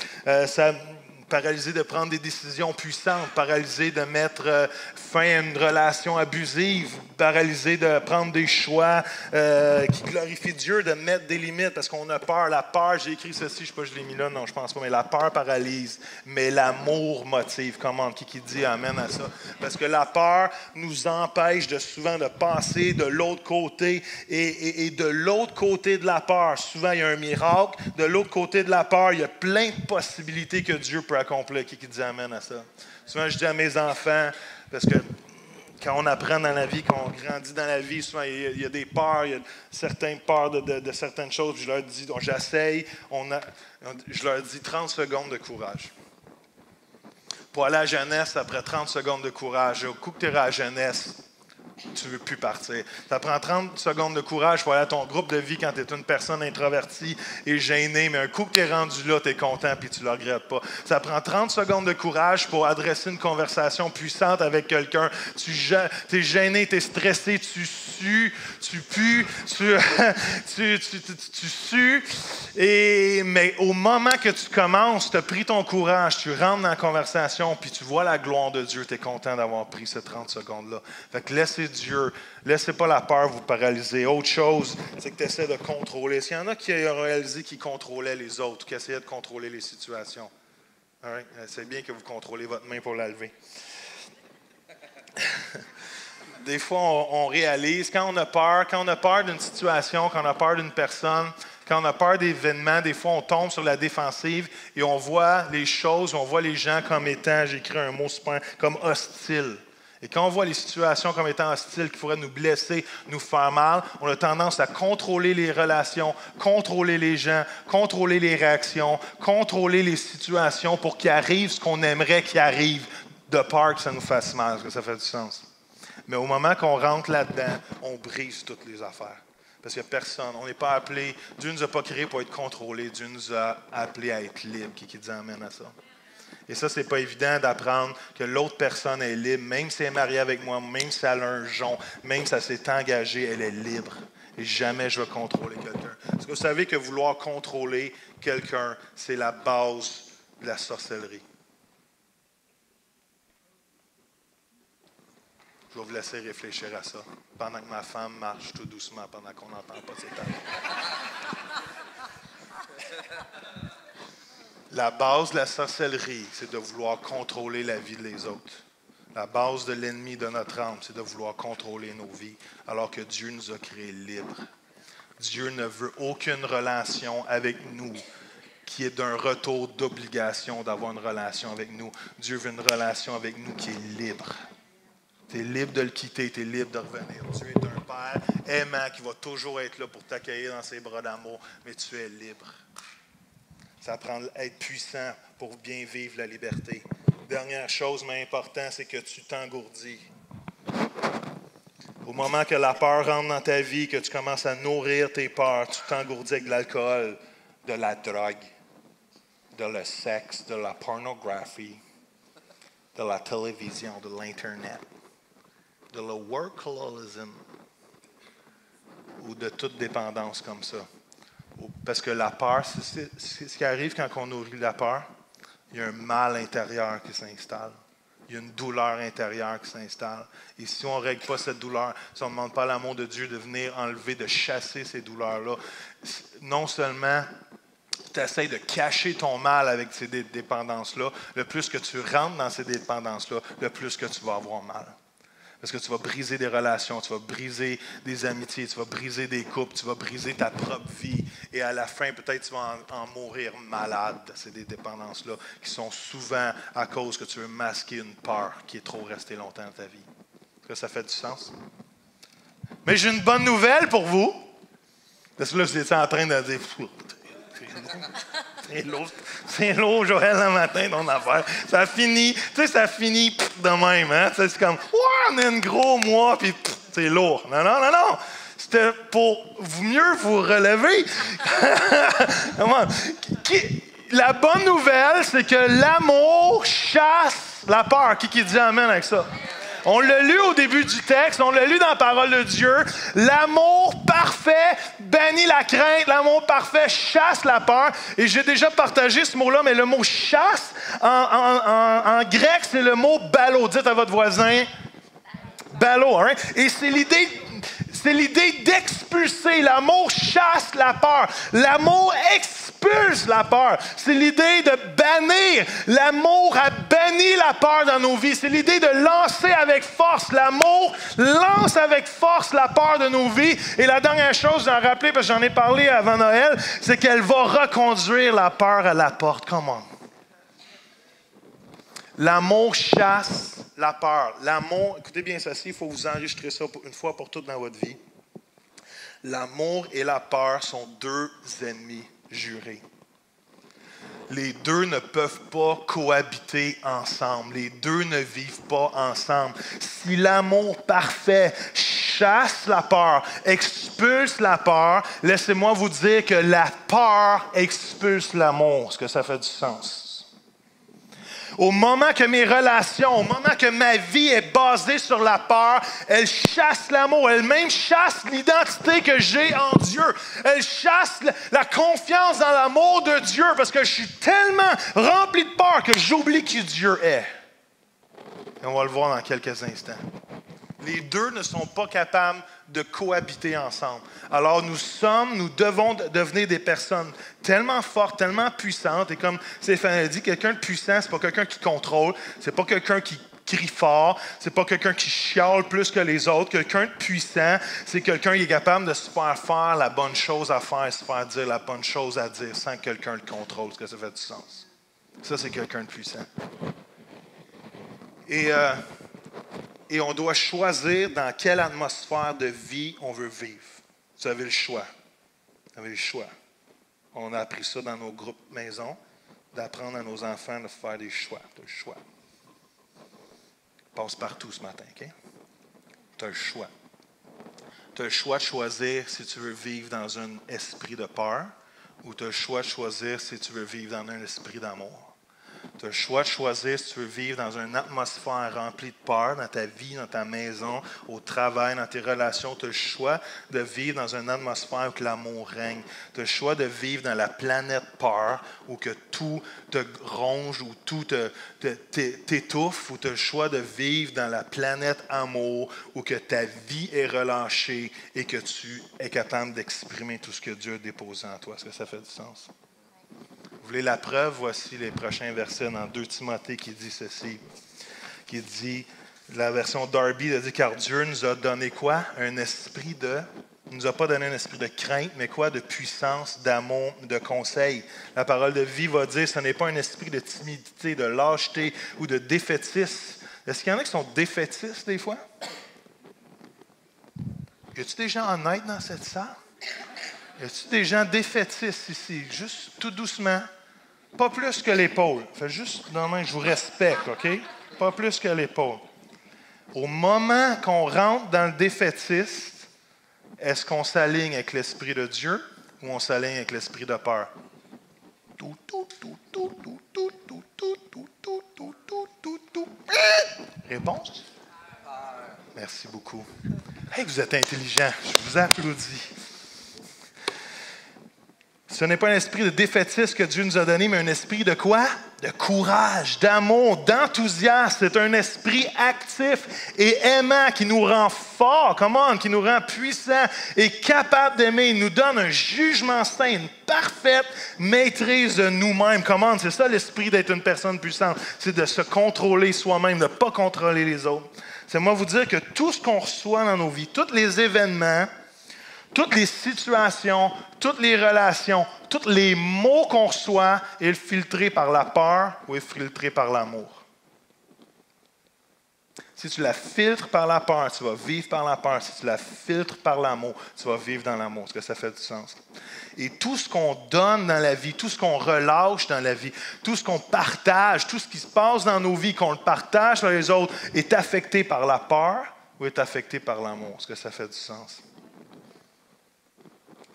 Paralysé de prendre des décisions puissantes, paralysé de mettre fin à une relation abusive, paralysé de prendre des choix qui glorifient Dieu, de mettre des limites parce qu'on a peur. La peur, j'ai écrit ceci, je ne sais pas si je l'ai mis là, non, je pense pas, mais la peur paralyse, mais l'amour motive. Comment? Qui dit amen à ça? Parce que la peur nous empêche souvent de passer de l'autre côté et de l'autre côté de la peur, souvent il y a un miracle, de l'autre côté de la peur, il y a plein de possibilités que Dieu peut accomplir. Qui dit amen à ça? Souvent, je dis à mes enfants, parce que quand on apprend dans la vie, quand on grandit dans la vie, souvent, il y a des peurs, il y a certaines peurs de certaines choses. Puis je leur dis, je leur dis 30 secondes de courage. Pour aller à la jeunesse, après 30 secondes de courage, au coup que tu iras à la jeunesse, tu ne veux plus partir. Ça prend 30 secondes de courage pour aller à ton groupe de vie quand tu es une personne introvertie et gênée, mais un coup que tu es rendu là, tu es content puis tu ne le regrettes pas. Ça prend 30 secondes de courage pour adresser une conversation puissante avec quelqu'un. Tu es gêné, tu es stressé, tu sues, tu pues, tu sues. Mais au moment que tu commences, tu as pris ton courage, tu rentres dans la conversation puis tu vois la gloire de Dieu, tu es content d'avoir pris ces 30 secondes-là. Fait que laissez Dieu, laissez pas la peur vous paralyser. Autre chose, c'est que tu essaies de contrôler. S'il y en a qui ont réalisé qu'ils contrôlaient les autres, qui essayaient de contrôler les situations, right? C'est bien que vous contrôlez votre main pour la lever. Des fois, on réalise, quand on a peur d'une situation, quand on a peur d'une personne, quand on a peur d'événements, des fois, on tombe sur la défensive et on voit les choses, on voit les gens comme étant, j'ai écrit un mot super, comme hostiles. Et quand on voit les situations comme étant hostiles, qui pourraient nous blesser, nous faire mal, on a tendance à contrôler les relations, contrôler les gens, contrôler les réactions, contrôler les situations pour qu'il arrive ce qu'on aimerait qu'il arrive, de peur que ça nous fasse mal. Est-ce que ça fait du sens? Mais au moment qu'on rentre là-dedans, on brise toutes les affaires. Parce qu'il n'y a personne. On n'est pas appelé. Dieu ne nous a pas créés pour être contrôlés. Dieu nous a appelés à être libres. Qui nous amène à ça? Et ça, c'est pas évident d'apprendre que l'autre personne est libre, même si elle est mariée avec moi, même si elle a un jonc, même si elle s'est engagée, elle est libre. Et jamais je vais contrôler quelqu'un. Est-ce que vous savez que vouloir contrôler quelqu'un, c'est la base de la sorcellerie? Je vais vous laisser réfléchir à ça pendant que ma femme marche tout doucement, pendant qu'on n'entend pas ses talons. La base de la sorcellerie, c'est de vouloir contrôler la vie des autres. La base de l'ennemi de notre âme, c'est de vouloir contrôler nos vies, alors que Dieu nous a créés libres. Dieu ne veut aucune relation avec nous qui est d'un retour d'obligation d'avoir une relation avec nous. Dieu veut une relation avec nous qui est libre. Tu es libre de le quitter, tu es libre de revenir. Dieu est un Père aimant qui va toujours être là pour t'accueillir dans ses bras d'amour, mais tu es libre. Ça prend être puissant pour bien vivre la liberté. Dernière chose, mais importante, c'est que tu t'engourdis. Au moment que la peur rentre dans ta vie, que tu commences à nourrir tes peurs, tu t'engourdis avec de l'alcool, de la drogue, de le sexe, de la pornographie, de la télévision, de l'Internet, de le workaholism ou de toute dépendance comme ça. Parce que la peur, c'est ce qui arrive quand on nourrit la peur. Il y a un mal intérieur qui s'installe. Il y a une douleur intérieure qui s'installe. Et si on ne règle pas cette douleur, si on ne demande pas à l'amour de Dieu de venir enlever, de chasser ces douleurs-là, non seulement tu essaies de cacher ton mal avec ces dépendances-là, le plus que tu rentres dans ces dépendances-là, le plus que tu vas avoir mal. Parce que tu vas briser des relations, tu vas briser des amitiés, tu vas briser des couples, tu vas briser ta propre vie. Et à la fin, peut-être tu vas en mourir malade. C'est des dépendances-là qui sont souvent à cause que tu veux masquer une peur qui est trop restée longtemps dans ta vie. Est-ce que ça fait du sens? Mais j'ai une bonne nouvelle pour vous. Parce que là, vous étiez en train de dire... C'est lourd, Joël, le matin, ton affaire. Ça finit, tu sais, ça finit de même, hein? C'est comme, on a un gros mois, puis c'est lourd. Non. C'était pour mieux vous relever. La bonne nouvelle, c'est que l'amour chasse la peur. Qui dit amen avec ça? On l'a lu au début du texte, on l'a lu dans la parole de Dieu. L'amour parfait bannit la crainte, l'amour parfait chasse la peur. Et j'ai déjà partagé ce mot-là, mais le mot chasse, en grec, c'est le mot balo. Dites à votre voisin, balo. Hein? Et c'est l'idée d'expulser. L'amour chasse la peur. L'amour expulse la peur. C'est l'idée de bannir. L'amour a banni la peur dans nos vies. C'est l'idée de lancer avec force. L'amour lance avec force la peur de nos vies. Et la dernière chose, j'en rappelais, parce que j'en ai parlé avant Noël, c'est qu'elle va reconduire la peur à la porte. Come on. L'amour chasse la peur. L'amour, écoutez bien ceci, il faut vous enregistrer ça une fois pour toutes dans votre vie. L'amour et la peur sont deux ennemis jurés. Les deux ne peuvent pas cohabiter ensemble. Les deux ne vivent pas ensemble. Si l'amour parfait chasse la peur, expulse la peur, laissez-moi vous dire que la peur expulse l'amour. Est-ce que ça fait du sens? Au moment que mes relations, au moment que ma vie est basée sur la peur, elle chasse l'amour, elle même chasse l'identité que j'ai en Dieu. Elle chasse la confiance dans l'amour de Dieu parce que je suis tellement rempli de peur que j'oublie qui Dieu est. Et on va le voir dans quelques instants. Les deux ne sont pas capables de cohabiter ensemble. Alors nous devons devenir des personnes tellement fortes, tellement puissantes. Et comme Stéphane a dit, quelqu'un de puissant, c'est pas quelqu'un qui contrôle, c'est pas quelqu'un qui crie fort, c'est pas quelqu'un qui chiale plus que les autres. Quelqu'un de puissant, c'est quelqu'un qui est capable de se faire la bonne chose à faire, se faire dire la bonne chose à dire sans que quelqu'un le contrôle. Est-ce que ça fait du sens? Ça, c'est quelqu'un de puissant. Et on doit choisir dans quelle atmosphère de vie on veut vivre. Vous avez le choix. Vous avez le choix. On a appris ça dans nos groupes maison, d'apprendre à nos enfants de faire des choix. Tu as le choix. Passe partout ce matin, OK? Tu as le choix. Tu as le choix de choisir si tu veux vivre dans un esprit de peur ou tu as le choix de choisir si tu veux vivre dans un esprit d'amour. Tu as le choix de choisir si tu veux vivre dans une atmosphère remplie de peur, dans ta vie, dans ta maison, au travail, dans tes relations. Tu as le choix de vivre dans une atmosphère où l'amour règne. Tu as le choix de vivre dans la planète peur, où que tout te ronge, où tout t'étouffe, ou tu as le choix de vivre dans la planète amour, où que ta vie est relâchée et que tu es capable d'exprimer tout ce que Dieu a déposé en toi. Est-ce que ça fait du sens? Vous voulez la preuve? Voici les prochains versets dans 2 Timothée qui dit ceci. Qui dit, la version Darby, il dit, car Dieu nous a donné quoi? Un esprit de... Il ne nous a pas donné un esprit de crainte, mais quoi? De puissance, d'amour, de conseil. La parole de vie va dire, ce n'est pas un esprit de timidité, de lâcheté ou de défaitisme. Est-ce qu'il y en a qui sont défaitistes des fois? Y a-t-il des gens honnêtes dans cette salle? Y a-t-il des gens défaitistes ici? Juste tout doucement. Pas plus que l'épaule. Fait juste, non, je vous respecte, OK? Pas plus que l'épaule. Au moment qu'on rentre dans le défaitiste, est-ce qu'on s'aligne avec l'Esprit de Dieu ou on s'aligne avec l'Esprit de peur? Réponse? Merci beaucoup. Hey, vous êtes intelligent. Je vous applaudis. Ce n'est pas un esprit de défaitisme que Dieu nous a donné, mais un esprit de quoi? De courage, d'amour, d'enthousiasme. C'est un esprit actif et aimant qui nous rend forts, qui nous rend puissants et capables d'aimer. Il nous donne un jugement sain, une parfaite maîtrise de nous-mêmes. C'est ça l'esprit d'être une personne puissante. C'est de se contrôler soi-même, de ne pas contrôler les autres. C'est moi vous dire que tout ce qu'on reçoit dans nos vies, tous les événements, toutes les situations, toutes les relations, tous les mots qu'on reçoit, est filtré par la peur ou est filtré par l'amour. Si tu la filtres par la peur, tu vas vivre par la peur. Si tu la filtres par l'amour, tu vas vivre dans l'amour. Est-ce que ça fait du sens? Et tout ce qu'on donne dans la vie, tout ce qu'on relâche dans la vie, tout ce qu'on partage, tout ce qui se passe dans nos vies, qu'on le partage sur les autres, est affecté par la peur ou est affecté par l'amour? Est-ce que ça fait du sens?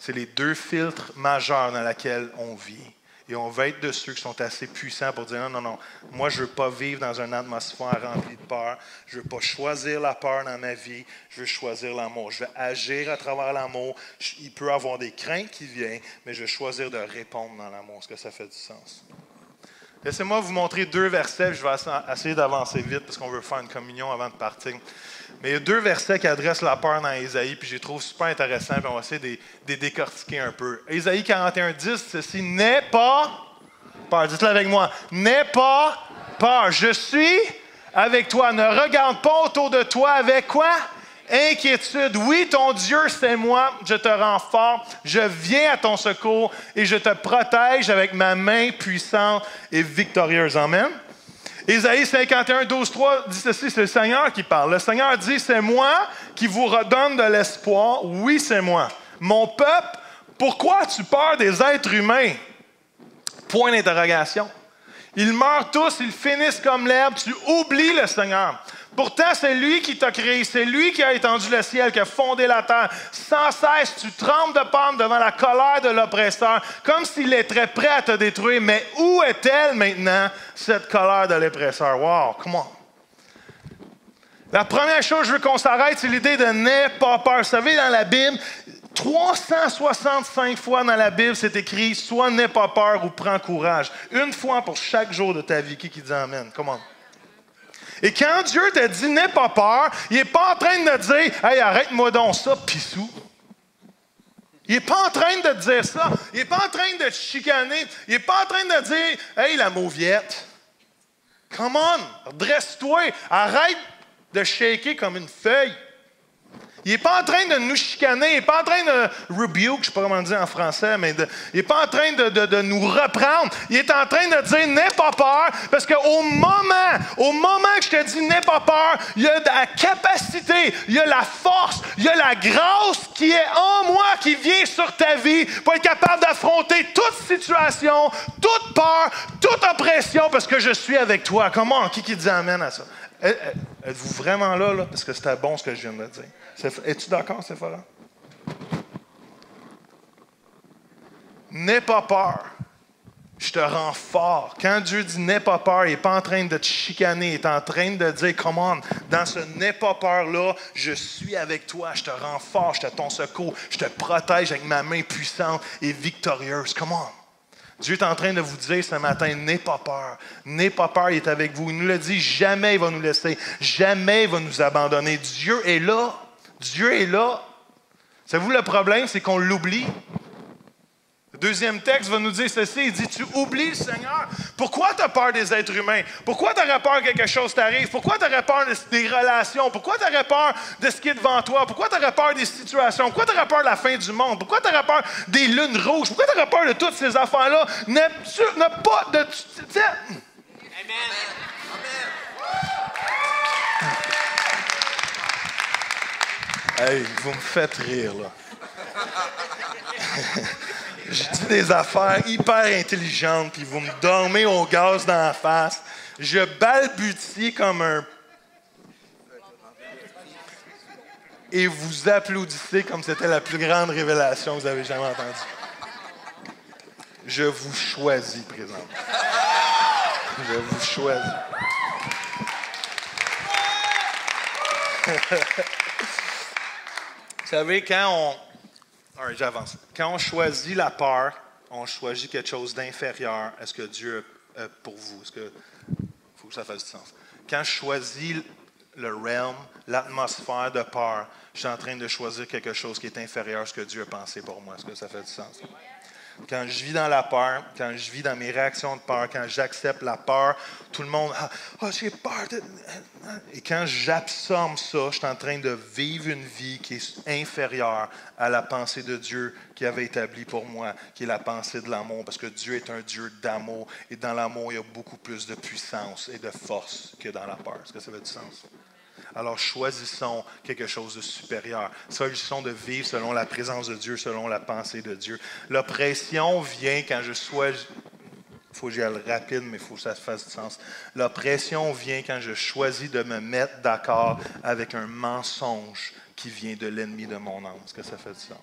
C'est les deux filtres majeurs dans lesquels on vit. Et on va être de ceux qui sont assez puissants pour dire non, moi je ne veux pas vivre dans une atmosphère remplie de peur. Je ne veux pas choisir la peur dans ma vie. Je veux choisir l'amour. Je vais agir à travers l'amour. Il peut y avoir des craintes qui viennent, mais je vais choisir de répondre dans l'amour. Est-ce que ça fait du sens? Laissez-moi vous montrer 2 versets. Je vais essayer d'avancer vite parce qu'on veut faire une communion avant de partir. Mais il y a 2 versets qui adressent la peur dans Ésaïe, puis je les trouve super intéressants, puis on va essayer de les décortiquer un peu. Ésaïe 41, 10, ceci, n'aie pas peur. Dites-le avec moi. N'aie pas peur. Je suis avec toi. Ne regarde pas autour de toi avec quoi? Inquiétude. Oui, ton Dieu, c'est moi. Je te rends fort. Je viens à ton secours et je te protège avec ma main puissante et victorieuse. Amen. Ésaïe 51, 12, 3 dit ceci, c'est le Seigneur qui parle. Le Seigneur dit, c'est moi qui vous redonne de l'espoir. Oui, c'est moi. Mon peuple, pourquoi as-tu peur des êtres humains? Point d'interrogation. Ils meurent tous, ils finissent comme l'herbe. Tu oublies le Seigneur. Pourtant, c'est lui qui t'a créé, c'est lui qui a étendu le ciel, qui a fondé la terre. Sans cesse, tu trembles de peur devant la colère de l'oppresseur, comme s'il était prêt à te détruire. Mais où est-elle maintenant, cette colère de l'oppresseur? Wow, come on. La première chose que je veux qu'on s'arrête, c'est l'idée de n'aie pas peur. Vous savez, dans la Bible, 365 fois dans la Bible, c'est écrit « Soit n'aie pas peur ou prends courage ». Une fois pour chaque jour de ta vie. Qui dit Amen? Come on. Et quand Dieu te dit « N'aie pas peur », il n'est pas en train de te dire « Hey, arrête-moi donc ça, pissou ». Il n'est pas en train de te dire ça. Il n'est pas en train de te chicaner. Il n'est pas en train de te dire « Hey, la mauviette, come on, redresse-toi, arrête de shaker comme une feuille ». Il n'est pas en train de nous chicaner, il n'est pas en train de rebuke, je ne sais pas comment dire en français, mais il n'est pas en train de nous reprendre. Il est en train de dire « N'aie pas peur », parce qu'au moment que je te dis « N'aie pas peur », il y a la capacité, il y a la force, il y a la grâce qui est en moi, qui vient sur ta vie pour être capable d'affronter toute situation, toute peur, toute oppression, parce que je suis avec toi. Comment? Qui dit amen à ça? Êtes-vous vraiment là? Parce que c'était bon ce que je viens de dire. Es-tu d'accord, Séphora? N'aie pas peur. Je te rends fort. Quand Dieu dit n'aie pas peur, il n'est pas en train de te chicaner, il est en train de dire, come on, dans ce n'aie pas peur-là, je suis avec toi, je te rends fort, je te ton secours, je te protège avec ma main puissante et victorieuse. Come on. Dieu est en train de vous dire ce matin, n'aie pas peur. N'aie pas peur, il est avec vous. Il nous le dit, jamais il va nous laisser, jamais il va nous abandonner. Dieu est là. Dieu est là. Savez-vous, le problème, c'est qu'on l'oublie. Le deuxième texte va nous dire ceci, il dit, tu oublies le Seigneur. Pourquoi tu as peur des êtres humains? Pourquoi tu aurais peur que quelque chose t'arrive? Pourquoi tu aurais peur des relations? Pourquoi tu aurais peur de ce qui est devant toi? Pourquoi tu aurais peur des situations? Pourquoi tu aurais peur de la fin du monde? Pourquoi tu aurais peur des lunes rouges? Pourquoi tu aurais peur de toutes ces affaires-là? N'aie pas de... Amen. Hey, vous me faites rire, là. Je dis des affaires hyper intelligentes, puis vous me dormez au gaz dans la face. Je balbutie comme un... Et vous applaudissez comme c'était la plus grande révélation que vous avez jamais entendue. Je vous choisis, présentement. Je vous choisis. Vous savez, quand on choisit la peur, on choisit quelque chose d'inférieur à ce que Dieu a pour vous. Est-ce que faut que ça fasse du sens? Quand je choisis le realm, l'atmosphère de peur, je suis en train de choisir quelque chose qui est inférieur à ce que Dieu a pensé pour moi. Est-ce que ça fait du sens? Quand je vis dans la peur, quand je vis dans mes réactions de peur, quand j'accepte la peur, tout le monde « j'ai peur de... » Et quand j'absorbe ça, je suis en train de vivre une vie qui est inférieure à la pensée de Dieu qui avait établie pour moi, qui est la pensée de l'amour, parce que Dieu est un Dieu d'amour, et dans l'amour, il y a beaucoup plus de puissance et de force que dans la peur. Est-ce que ça fait du sens? Alors, choisissons quelque chose de supérieur. Choisissons de vivre selon la présence de Dieu, selon la pensée de Dieu. L'oppression vient quand je choisis... Il faut que j'y aille rapide, mais il faut que ça fasse du sens. L'oppression vient quand je choisis de me mettre d'accord avec un mensonge qui vient de l'ennemi de mon âme. Est-ce que ça fait du sens?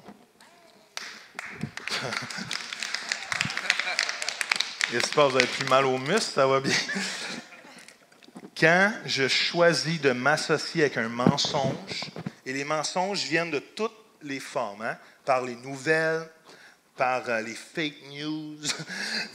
J'espère que vous avez plus mal aux muscles, ça va bien. Quand je choisis de m'associer avec un mensonge, et les mensonges viennent de toutes les formes, hein, par les nouvelles, par les fake news,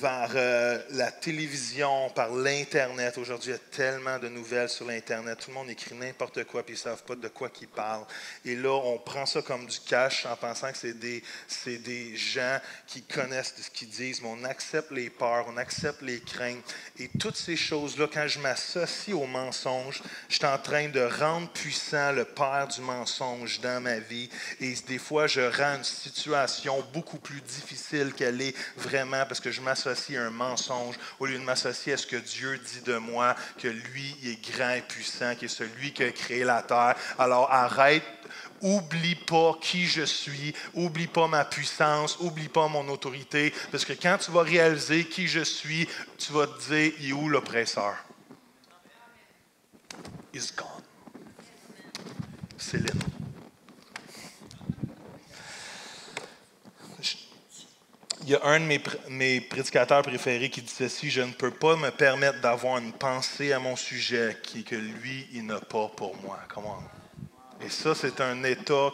par la télévision, par l'Internet. Aujourd'hui, il y a tellement de nouvelles sur l'Internet. Tout le monde écrit n'importe quoi, puis ils ne savent pas de quoi ils parlent. Et là, on prend ça comme du cash en pensant que c'est des gens qui connaissent ce qu'ils disent, mais on accepte les peurs, on accepte les craintes. Et toutes ces choses-là, quand je m'associe au mensonge, je suis en train de rendre puissant le père du mensonge dans ma vie. Et des fois, je rends une situation beaucoup plus difficile qu'elle est vraiment parce que je m'associe à un mensonge au lieu de m'associer à ce que Dieu dit de moi, que lui il est grand et puissant, qu'il est celui qui a créé la terre. Alors arrête, oublie pas qui je suis, oublie pas ma puissance, oublie pas mon autorité, parce que quand tu vas réaliser qui je suis, tu vas te dire, il est où l'oppresseur? He's gone. Céline. Il y a un de mes prédicateurs préférés qui dit ceci: je ne peux pas me permettre d'avoir une pensée à mon sujet que lui, il n'a pas pour moi. Comment? Et ça, c'est un état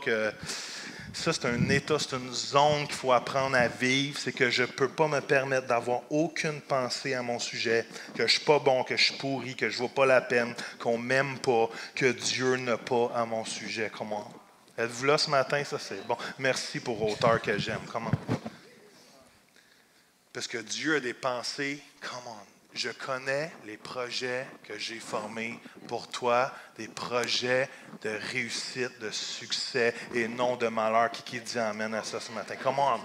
c'est une zone qu'il faut apprendre à vivre. C'est que je ne peux pas me permettre d'avoir aucune pensée à mon sujet, que je ne suis pas bon, que je suis pourri, que je ne vaux pas la peine, qu'on ne m'aime pas, que Dieu n'a pas à mon sujet. Comment? Êtes-vous là ce matin? Ça, c'est bon. Merci pour l'auteur que j'aime. Comment? Parce que Dieu a des pensées, come on, je connais les projets que j'ai formés pour toi, des projets de réussite, de succès et non de malheur. Qui dit amen à ça ce matin? Come on.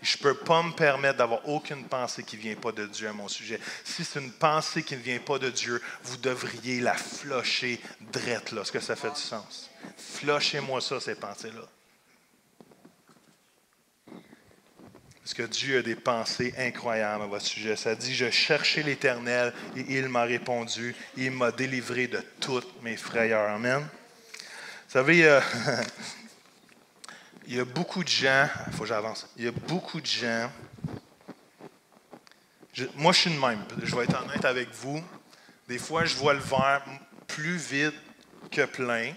Je ne peux pas me permettre d'avoir aucune pensée qui ne vient pas de Dieu à mon sujet. Si c'est une pensée qui ne vient pas de Dieu, vous devriez la flusher drette là. Est-ce que ça fait du sens? Flushez-moi ça, ces pensées-là. Parce que Dieu a des pensées incroyables à votre sujet. Ça dit, je cherchais l'Éternel et il m'a répondu. Il m'a délivré de toutes mes frayeurs. Amen. Vous savez, il y a beaucoup de gens, il faut que j'avance, il y a beaucoup de gens, moi je suis de même, je vais être honnête avec vous, des fois je vois le verre plus vide que plein,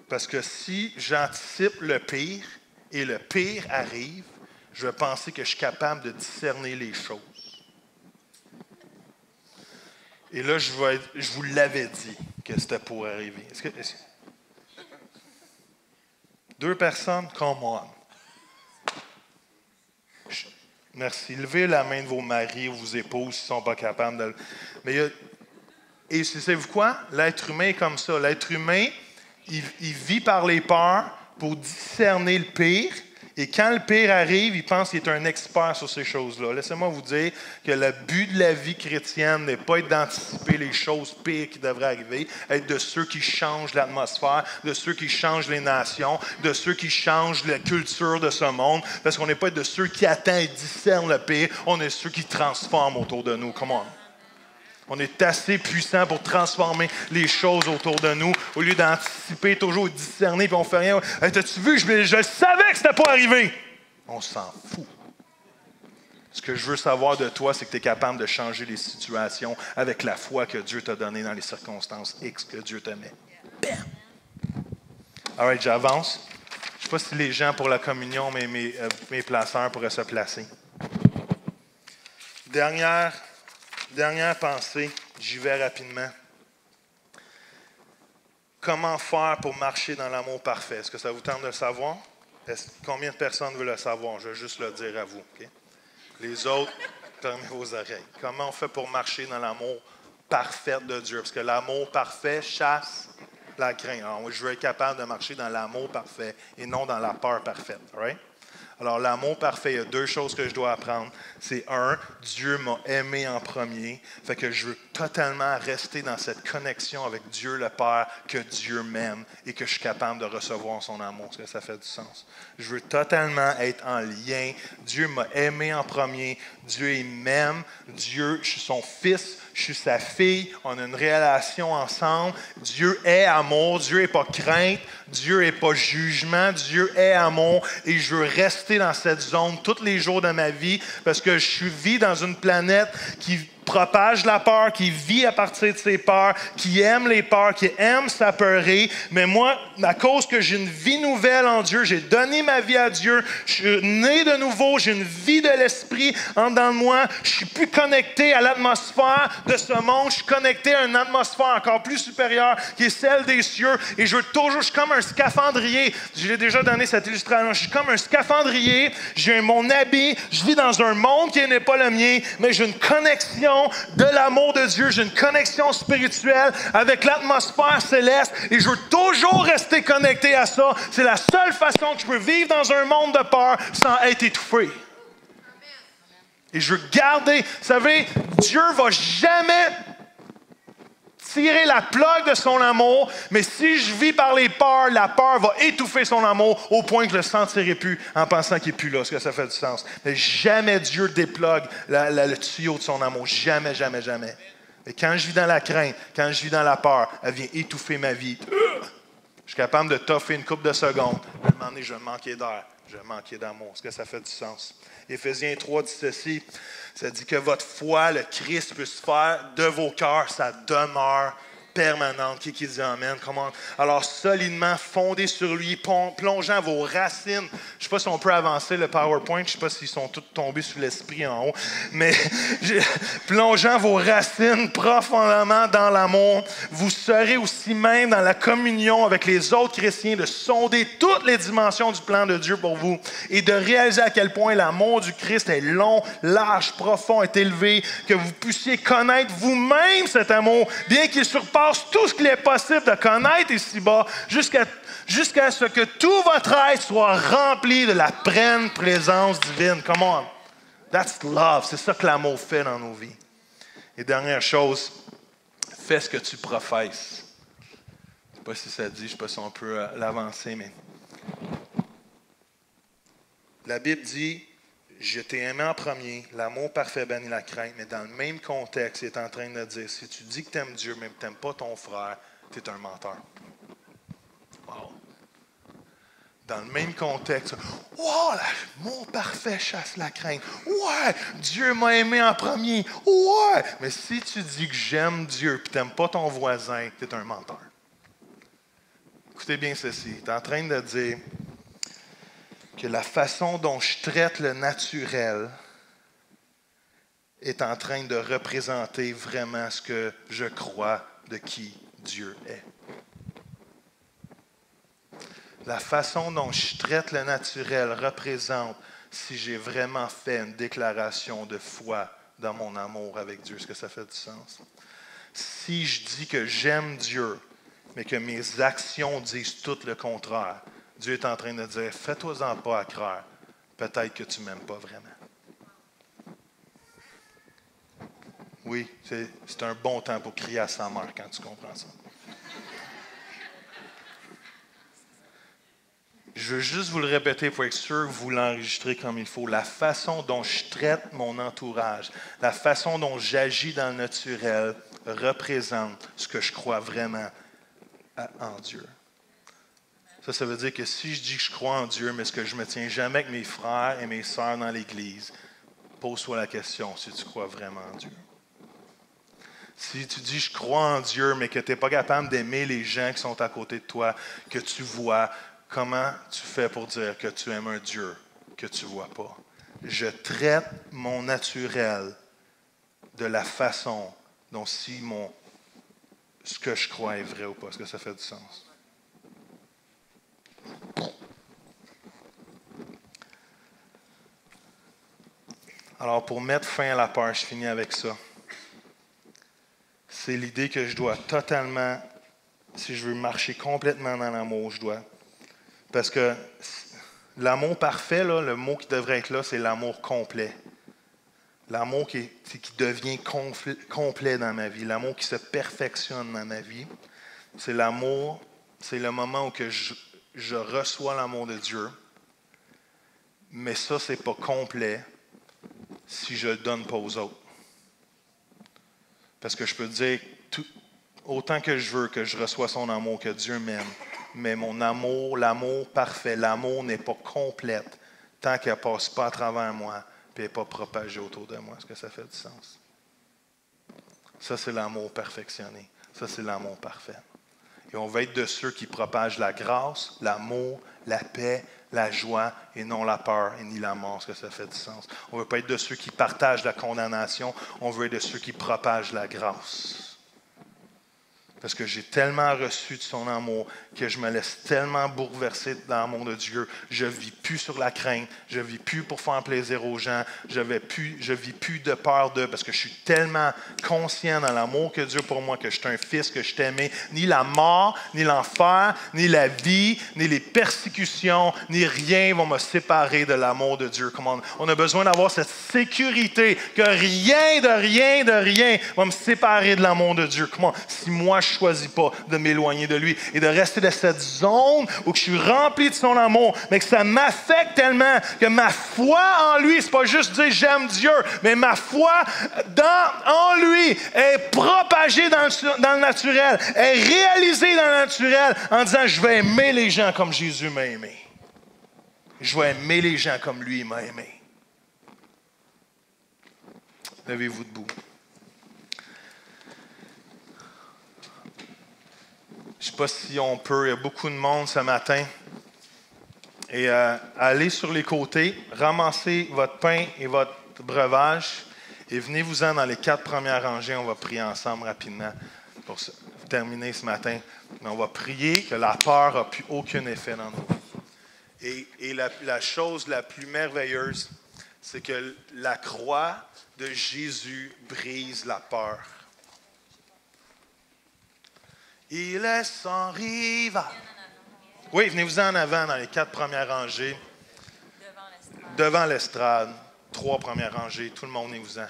parce que si j'anticipe le pire et le pire arrive, je vais penser que je suis capable de discerner les choses. Et là, je vous l'avais dit que c'était pour arriver. Deux personnes, come on. Merci. Levez la main de vos maris ou vos épouses s'ils ne sont pas capables de... Et savez-vous quoi? L'être humain est comme ça. L'être humain, il vit par les peurs pour discerner le pire. Et quand le pire arrive, il pense qu'il est un expert sur ces choses-là. Laissez-moi vous dire que le but de la vie chrétienne n'est pas d'anticiper les choses pires qui devraient arriver, être de ceux qui changent l'atmosphère, de ceux qui changent les nations, de ceux qui changent la culture de ce monde, parce qu'on n'est pas de ceux qui attendent et discernent le pire, on est ceux qui transforment autour de nous. Come on. On est assez puissant pour transformer les choses autour de nous, au lieu d'anticiper, toujours discerner, puis on fait rien. Hey, t'as-tu vu, je savais que c'était pas arrivé. On s'en fout. Ce que je veux savoir de toi, c'est que tu es capable de changer les situations avec la foi que Dieu t'a donnée dans les circonstances X que Dieu te met. Bam! All right, j'avance. Je ne sais pas si les gens pour la communion, mais mes placeurs pourraient se placer. Dernière pensée, j'y vais rapidement. Comment faire pour marcher dans l'amour parfait? Est-ce que ça vous tente de le savoir? Combien de personnes veulent le savoir? Je vais juste le dire à vous. Okay? Les autres, fermez vos oreilles. Comment on fait pour marcher dans l'amour parfait de Dieu? Parce que l'amour parfait chasse la crainte. Alors, je veux être capable de marcher dans l'amour parfait et non dans la peur parfaite. Right? Alors, l'amour parfait, il y a deux choses que je dois apprendre. C'est Dieu m'a aimé en premier. Fait que je veux totalement rester dans cette connexion avec Dieu le Père, que Dieu m'aime et que je suis capable de recevoir son amour. Est-ce que ça fait du sens? Je veux totalement être en lien. Dieu m'a aimé en premier. Dieu, il m'aime. Dieu, je suis son fils. Je suis sa fille, on a une relation ensemble. Dieu est amour, Dieu n'est pas crainte, Dieu n'est pas jugement, Dieu est amour. Et je veux rester dans cette zone tous les jours de ma vie parce que je vis dans une planète qui propage la peur, qui vit à partir de ses peurs, qui aime les peurs, qui aime s'apeurer. Mais moi, à cause que j'ai une vie nouvelle en Dieu, j'ai donné ma vie à Dieu, je suis né de nouveau, j'ai une vie de l'esprit en dedans de moi, je suis plus connecté à l'atmosphère de ce monde, je suis connecté à une atmosphère encore plus supérieure qui est celle des cieux. Et je suis comme un scaphandrier. Je l'ai déjà donné cette illustration. Je suis comme un scaphandrier, j'ai mon habit, je vis dans un monde qui n'est pas le mien, mais j'ai une connexion de l'amour de Dieu. J'ai une connexion spirituelle avec l'atmosphère céleste et je veux toujours rester connecté à ça. C'est la seule façon que je peux vivre dans un monde de peur sans être étouffé. Et je veux garder... Vous savez, Dieu ne va jamais tirer la plug de son amour, mais si je vis par les peurs, la peur va étouffer son amour au point que je ne le sentirai plus en pensant qu'il n'est plus là. Est-ce que ça fait du sens? Mais jamais Dieu déplugue le tuyau de son amour. Jamais, jamais, jamais. Et quand je vis dans la crainte, quand je vis dans la peur, elle vient étouffer ma vie. Je suis capable de toffer une couple de secondes. À un moment donné, je vais manquer d'air. Je vais manquer d'amour. Est-ce que ça fait du sens? Éphésiens 3 dit ceci. Ça dit que votre foi, le Christ, puisse faire de vos cœurs sa demeure permanente. Qui dit Amen? Comment? Alors, solidement fondé sur lui, plongeant vos racines. Je ne sais pas si on peut avancer le PowerPoint. Je ne sais pas s'ils sont tous tombés sous l'esprit en haut. Mais plongeant vos racines profondément dans l'amour, vous serez aussi même dans la communion avec les autres chrétiens de sonder toutes les dimensions du plan de Dieu pour vous et de réaliser à quel point l'amour du Christ est long, large, profond et élevé, que vous puissiez connaître vous-même cet amour, bien qu'il surpasse tout ce qu'il est possible de connaître ici-bas, jusqu'à ce que tout votre être soit rempli de la pleine présence divine. Come on. That's love. C'est ça que l'amour fait dans nos vies. Et dernière chose, fais ce que tu professes. Je ne sais pas si ça dit, je ne sais pas si on peut l'avancer, mais la Bible dit, je t'ai aimé en premier, l'amour parfait bannit la crainte, mais dans le même contexte, il est en train de dire, si tu dis que tu aimes Dieu, mais que tu n'aimes pas ton frère, tu es un menteur. Wow. Dans le même contexte, wow, l'amour parfait chasse la crainte. Ouais, Dieu m'a aimé en premier. Ouais, mais si tu dis que j'aime Dieu et tu n'aimes pas ton voisin, tu es un menteur. Écoutez bien ceci, il est en train de dire que la façon dont je traite le naturel est en train de représenter vraiment ce que je crois de qui Dieu est. La façon dont je traite le naturel représente si j'ai vraiment fait une déclaration de foi dans mon amour avec Dieu. Est-ce que ça fait du sens? Si je dis que j'aime Dieu, mais que mes actions disent tout le contraire, Dieu est en train de dire, fais-toi-en pas à croire. Peut-être que tu ne m'aimes pas vraiment. Oui, c'est un bon temps pour crier à sa mère quand tu comprends ça. Je veux juste vous le répéter pour être sûr que vous l'enregistrez comme il faut. La façon dont je traite mon entourage, la façon dont j'agis dans le naturel représente ce que je crois vraiment en Dieu. Ça veut dire que si je dis que je crois en Dieu, mais est-ce que je ne me tiens jamais avec mes frères et mes sœurs dans l'Église, pose-toi la question si tu crois vraiment en Dieu. Si tu dis je crois en Dieu, mais que tu n'es pas capable d'aimer les gens qui sont à côté de toi, que tu vois, comment tu fais pour dire que tu aimes un Dieu que tu ne vois pas? Je traite mon naturel de la façon dont ce que je crois est vrai ou pas. Est-ce que ça fait du sens? Alors, pour mettre fin à la peur, je finis avec ça. C'est l'idée que je dois totalement, si je veux marcher complètement dans l'amour, je dois. Parce que l'amour parfait, là, le mot qui devrait être là, c'est l'amour complet. L'amour qui devient complet dans ma vie. L'amour qui se perfectionne dans ma vie. C'est l'amour, c'est le moment où que je reçois l'amour de Dieu. Mais ça, ce n'est pas complet si je ne le donne pas aux autres. Parce que je peux dire, autant que je veux que je reçois son amour, que Dieu m'aime, mais mon amour, l'amour parfait, l'amour n'est pas complète tant qu'elle ne passe pas à travers moi et elle n'est pas propagée autour de moi. Est-ce que ça fait du sens? Ça, c'est l'amour perfectionné. Ça, c'est l'amour parfait. Et on va être de ceux qui propagent la grâce, l'amour, la paix, la joie et non la peur et ni la mort. Est-ce que ça fait du sens? On ne veut pas être de ceux qui partagent la condamnation. On veut être de ceux qui propagent la grâce. Parce que j'ai tellement reçu de son amour que je me laisse tellement bouleverser de l'amour de Dieu. Je ne vis plus sur la crainte. Je ne vis plus pour faire plaisir aux gens. Je vis plus de peur d'eux parce que je suis tellement conscient dans l'amour que Dieu pour moi, que je suis un fils, que je suis aimé. Ni la mort, ni l'enfer, ni la vie, ni les persécutions, ni rien vont me séparer de l'amour de Dieu. On a besoin d'avoir cette sécurité que rien va me séparer de l'amour de Dieu. Si moi, je ne choisis pas de m'éloigner de lui et de rester dans cette zone où je suis rempli de son amour, mais que ça m'affecte tellement que ma foi en lui, c'est pas juste dire j'aime Dieu, mais ma foi en lui est propagée dans le naturel, est réalisée dans le naturel en disant je vais aimer les gens comme Jésus m'a aimé. Je vais aimer les gens comme lui m'a aimé. Levez-vous debout. Je ne sais pas si on peut, il y a beaucoup de monde ce matin. Et allez sur les côtés, ramassez votre pain et votre breuvage et venez-vous-en dans les 4 premières rangées. On va prier ensemble rapidement pour terminer ce matin. Mais on va prier que la peur n'a plus aucun effet dans nous. Et la chose la plus merveilleuse, c'est que la croix de Jésus brise la peur. Il est sans rival. Oui, venez-vous en avant dans les 4 premières rangées. Devant l'estrade. 3 premières rangées. Tout le monde, venez-vous-en.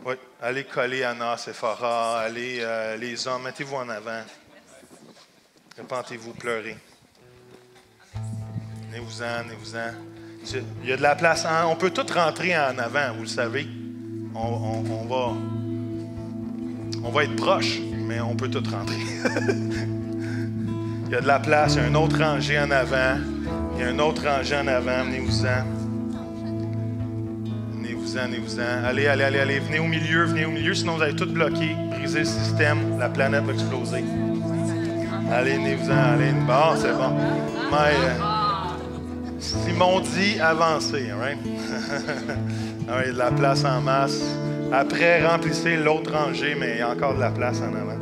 Oui, allez coller Anna, Sephora. Allez, les hommes, mettez-vous en avant. Répentez-vous, pleurez. Venez-vous-en. Il y a de la place. On peut tous rentrer en avant, vous le savez. On va être proche, mais on peut tous rentrer. Il y a de la place, il y a une autre rangée en avant. Il y a une autre rangée en avant. Venez-vous-en. Venez-vous-en. Allez. Venez au milieu, sinon vous allez tout bloquer, briser le système, la planète va exploser. Allez, venez-vous-en. Allez. Bon, c'est bon. Simon dit avancez, right? Alors, il y a de la place en masse. Après, remplissez l'autre rangée, mais il y a encore de la place en avant.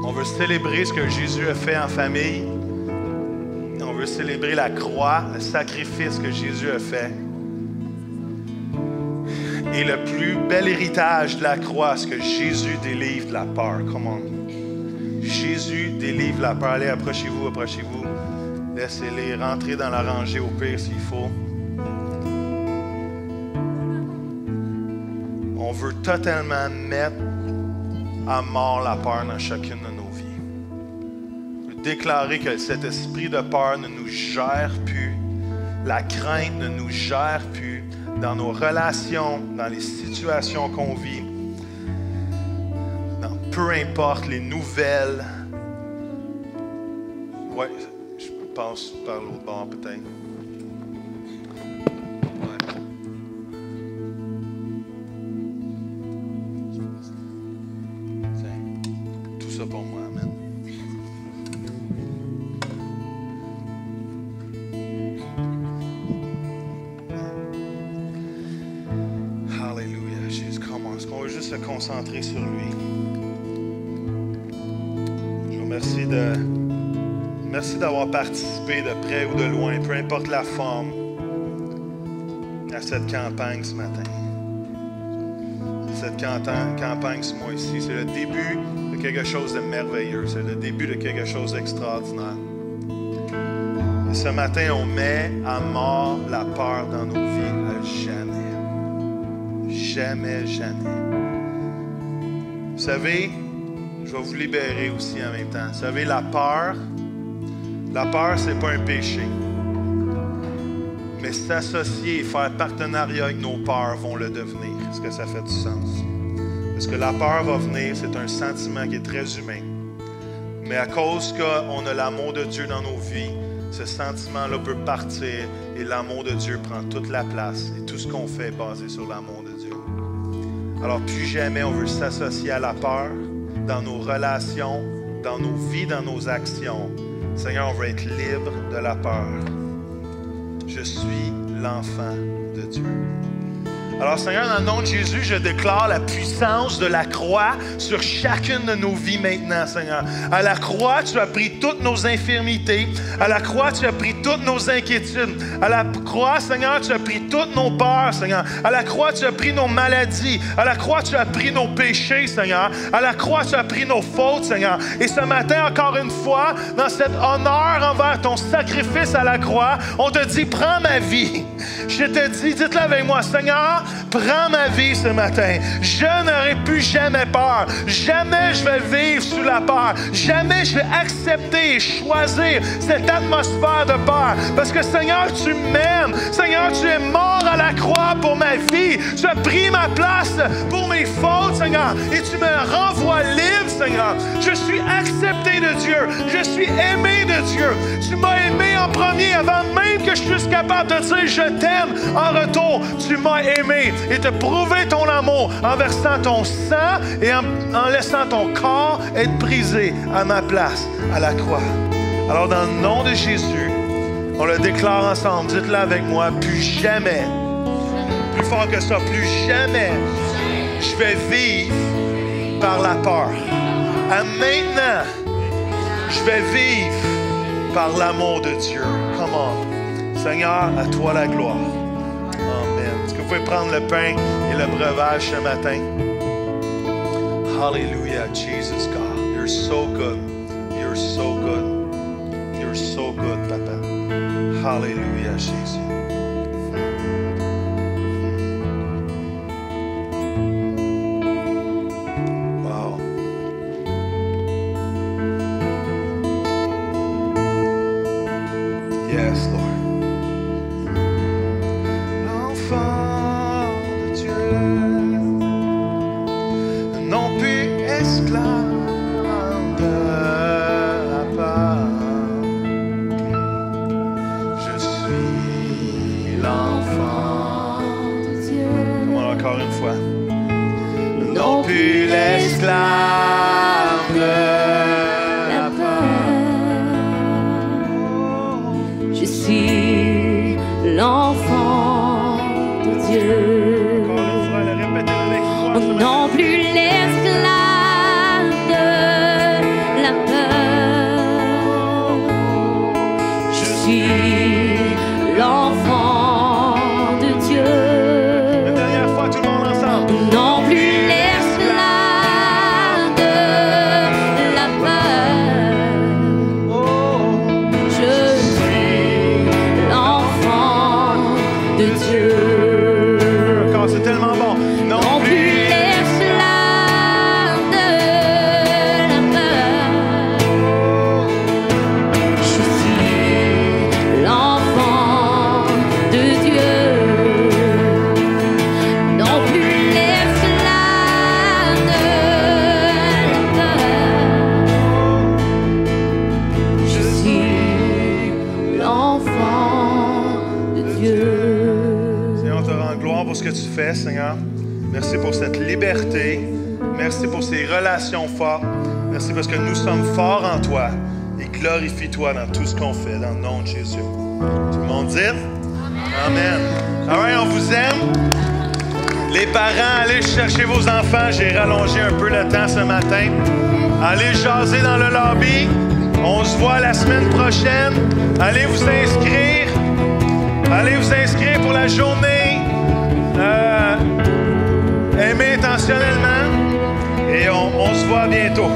On veut célébrer ce que Jésus a fait en famille. On veut célébrer la croix, le sacrifice que Jésus a fait. Et le plus bel héritage de la croix, c'est que Jésus délivre de la peur. Come on. Jésus délivre la peur. Allez, approchez-vous. Laissez-les rentrer dans la rangée au pire s'il faut. On veut totalement mettre à mort la peur dans chacune de nos vies. On veut déclarer que cet esprit de peur ne nous gère plus. La crainte ne nous gère plus dans nos relations, dans les situations qu'on vit. Dans peu importe les nouvelles. Oui, je passe par l'autre bord peut-être. Pour moi, amen. Alléluia, Jésus, comment est-ce qu'on veut juste se concentrer sur lui? Je vous remercie merci d'avoir participé de près ou de loin, peu importe la forme, à cette campagne ce matin. Cette campagne ce mois-ci, c'est le début de quelque chose de merveilleux. C'est le début de quelque chose d'extraordinaire. Et ce matin, on met à mort la peur dans nos vies à jamais. Jamais. Vous savez, je vais vous libérer aussi en même temps. Vous savez, la peur, c'est pas un péché. Mais s'associer et faire partenariat avec nos peurs vont le devenir. Est-ce que ça fait du sens? Parce que la peur va venir, c'est un sentiment qui est très humain. Mais à cause qu'on a l'amour de Dieu dans nos vies, ce sentiment-là peut partir et l'amour de Dieu prend toute la place. Et tout ce qu'on fait est basé sur l'amour de Dieu. Alors plus jamais on veut s'associer à la peur dans nos relations, dans nos vies, dans nos actions. Seigneur, on veut être libre de la peur. Je suis l'enfant de Dieu. Alors, Seigneur, dans le nom de Jésus, je déclare la puissance de la croix sur chacune de nos vies maintenant, Seigneur. À la croix, tu as pris toutes nos infirmités. À la croix, tu as pris toutes nos inquiétudes. À la croix, Seigneur, tu as pris toutes nos peurs, Seigneur. À la croix, tu as pris nos maladies. À la croix, tu as pris nos péchés, Seigneur. À la croix, tu as pris nos fautes, Seigneur. Et ce matin, encore une fois, dans cet honneur envers ton sacrifice à la croix, on te dit, prends ma vie. Je te dis, dites-le avec moi, Seigneur, prends ma vie ce matin. Je n'aurai plus jamais peur. Jamais je vais vivre sous la peur. Jamais je vais accepter et choisir cette atmosphère de peur. Parce que, Seigneur, tu m'aimes. Seigneur, tu es mort à la croix pour ma vie. Tu as pris ma place pour mes fautes, Seigneur. Et tu me renvoies libre, Seigneur. Je suis accepté de Dieu. Je suis aimé de Dieu. Tu m'as aimé en premier avant même que je puisse capable de dire je t'aime. En retour, tu m'as aimé et te prouver ton amour en versant ton sang et en laissant ton corps être brisé à ma place à la croix. Alors, dans le nom de Jésus, on le déclare ensemble. Dites-le avec moi. Plus jamais, plus fort que ça, plus jamais, je vais vivre par la peur. À maintenant, je vais vivre par l'amour de Dieu. Come on. Seigneur, à toi la gloire. Amen. Est-ce que vous pouvez prendre le pain et le breuvage ce matin? Hallelujah, Jesus God. You're so good. You're so good. You're so good, Papa. Hallelujah, Jesus. Wow. Yes, Lord. Seigneur. Merci pour cette liberté. Merci pour ces relations fortes. Merci parce que nous sommes forts en toi. Et glorifie-toi dans tout ce qu'on fait, dans le nom de Jésus. Tout le monde dit? Amen. All right, on vous aime. Les parents, allez chercher vos enfants. J'ai rallongé un peu le temps ce matin. Allez jaser dans le lobby. On se voit la semaine prochaine. Allez vous inscrire. Allez vous inscrire pour la journée. Aimer intentionnellement et on se voit bientôt.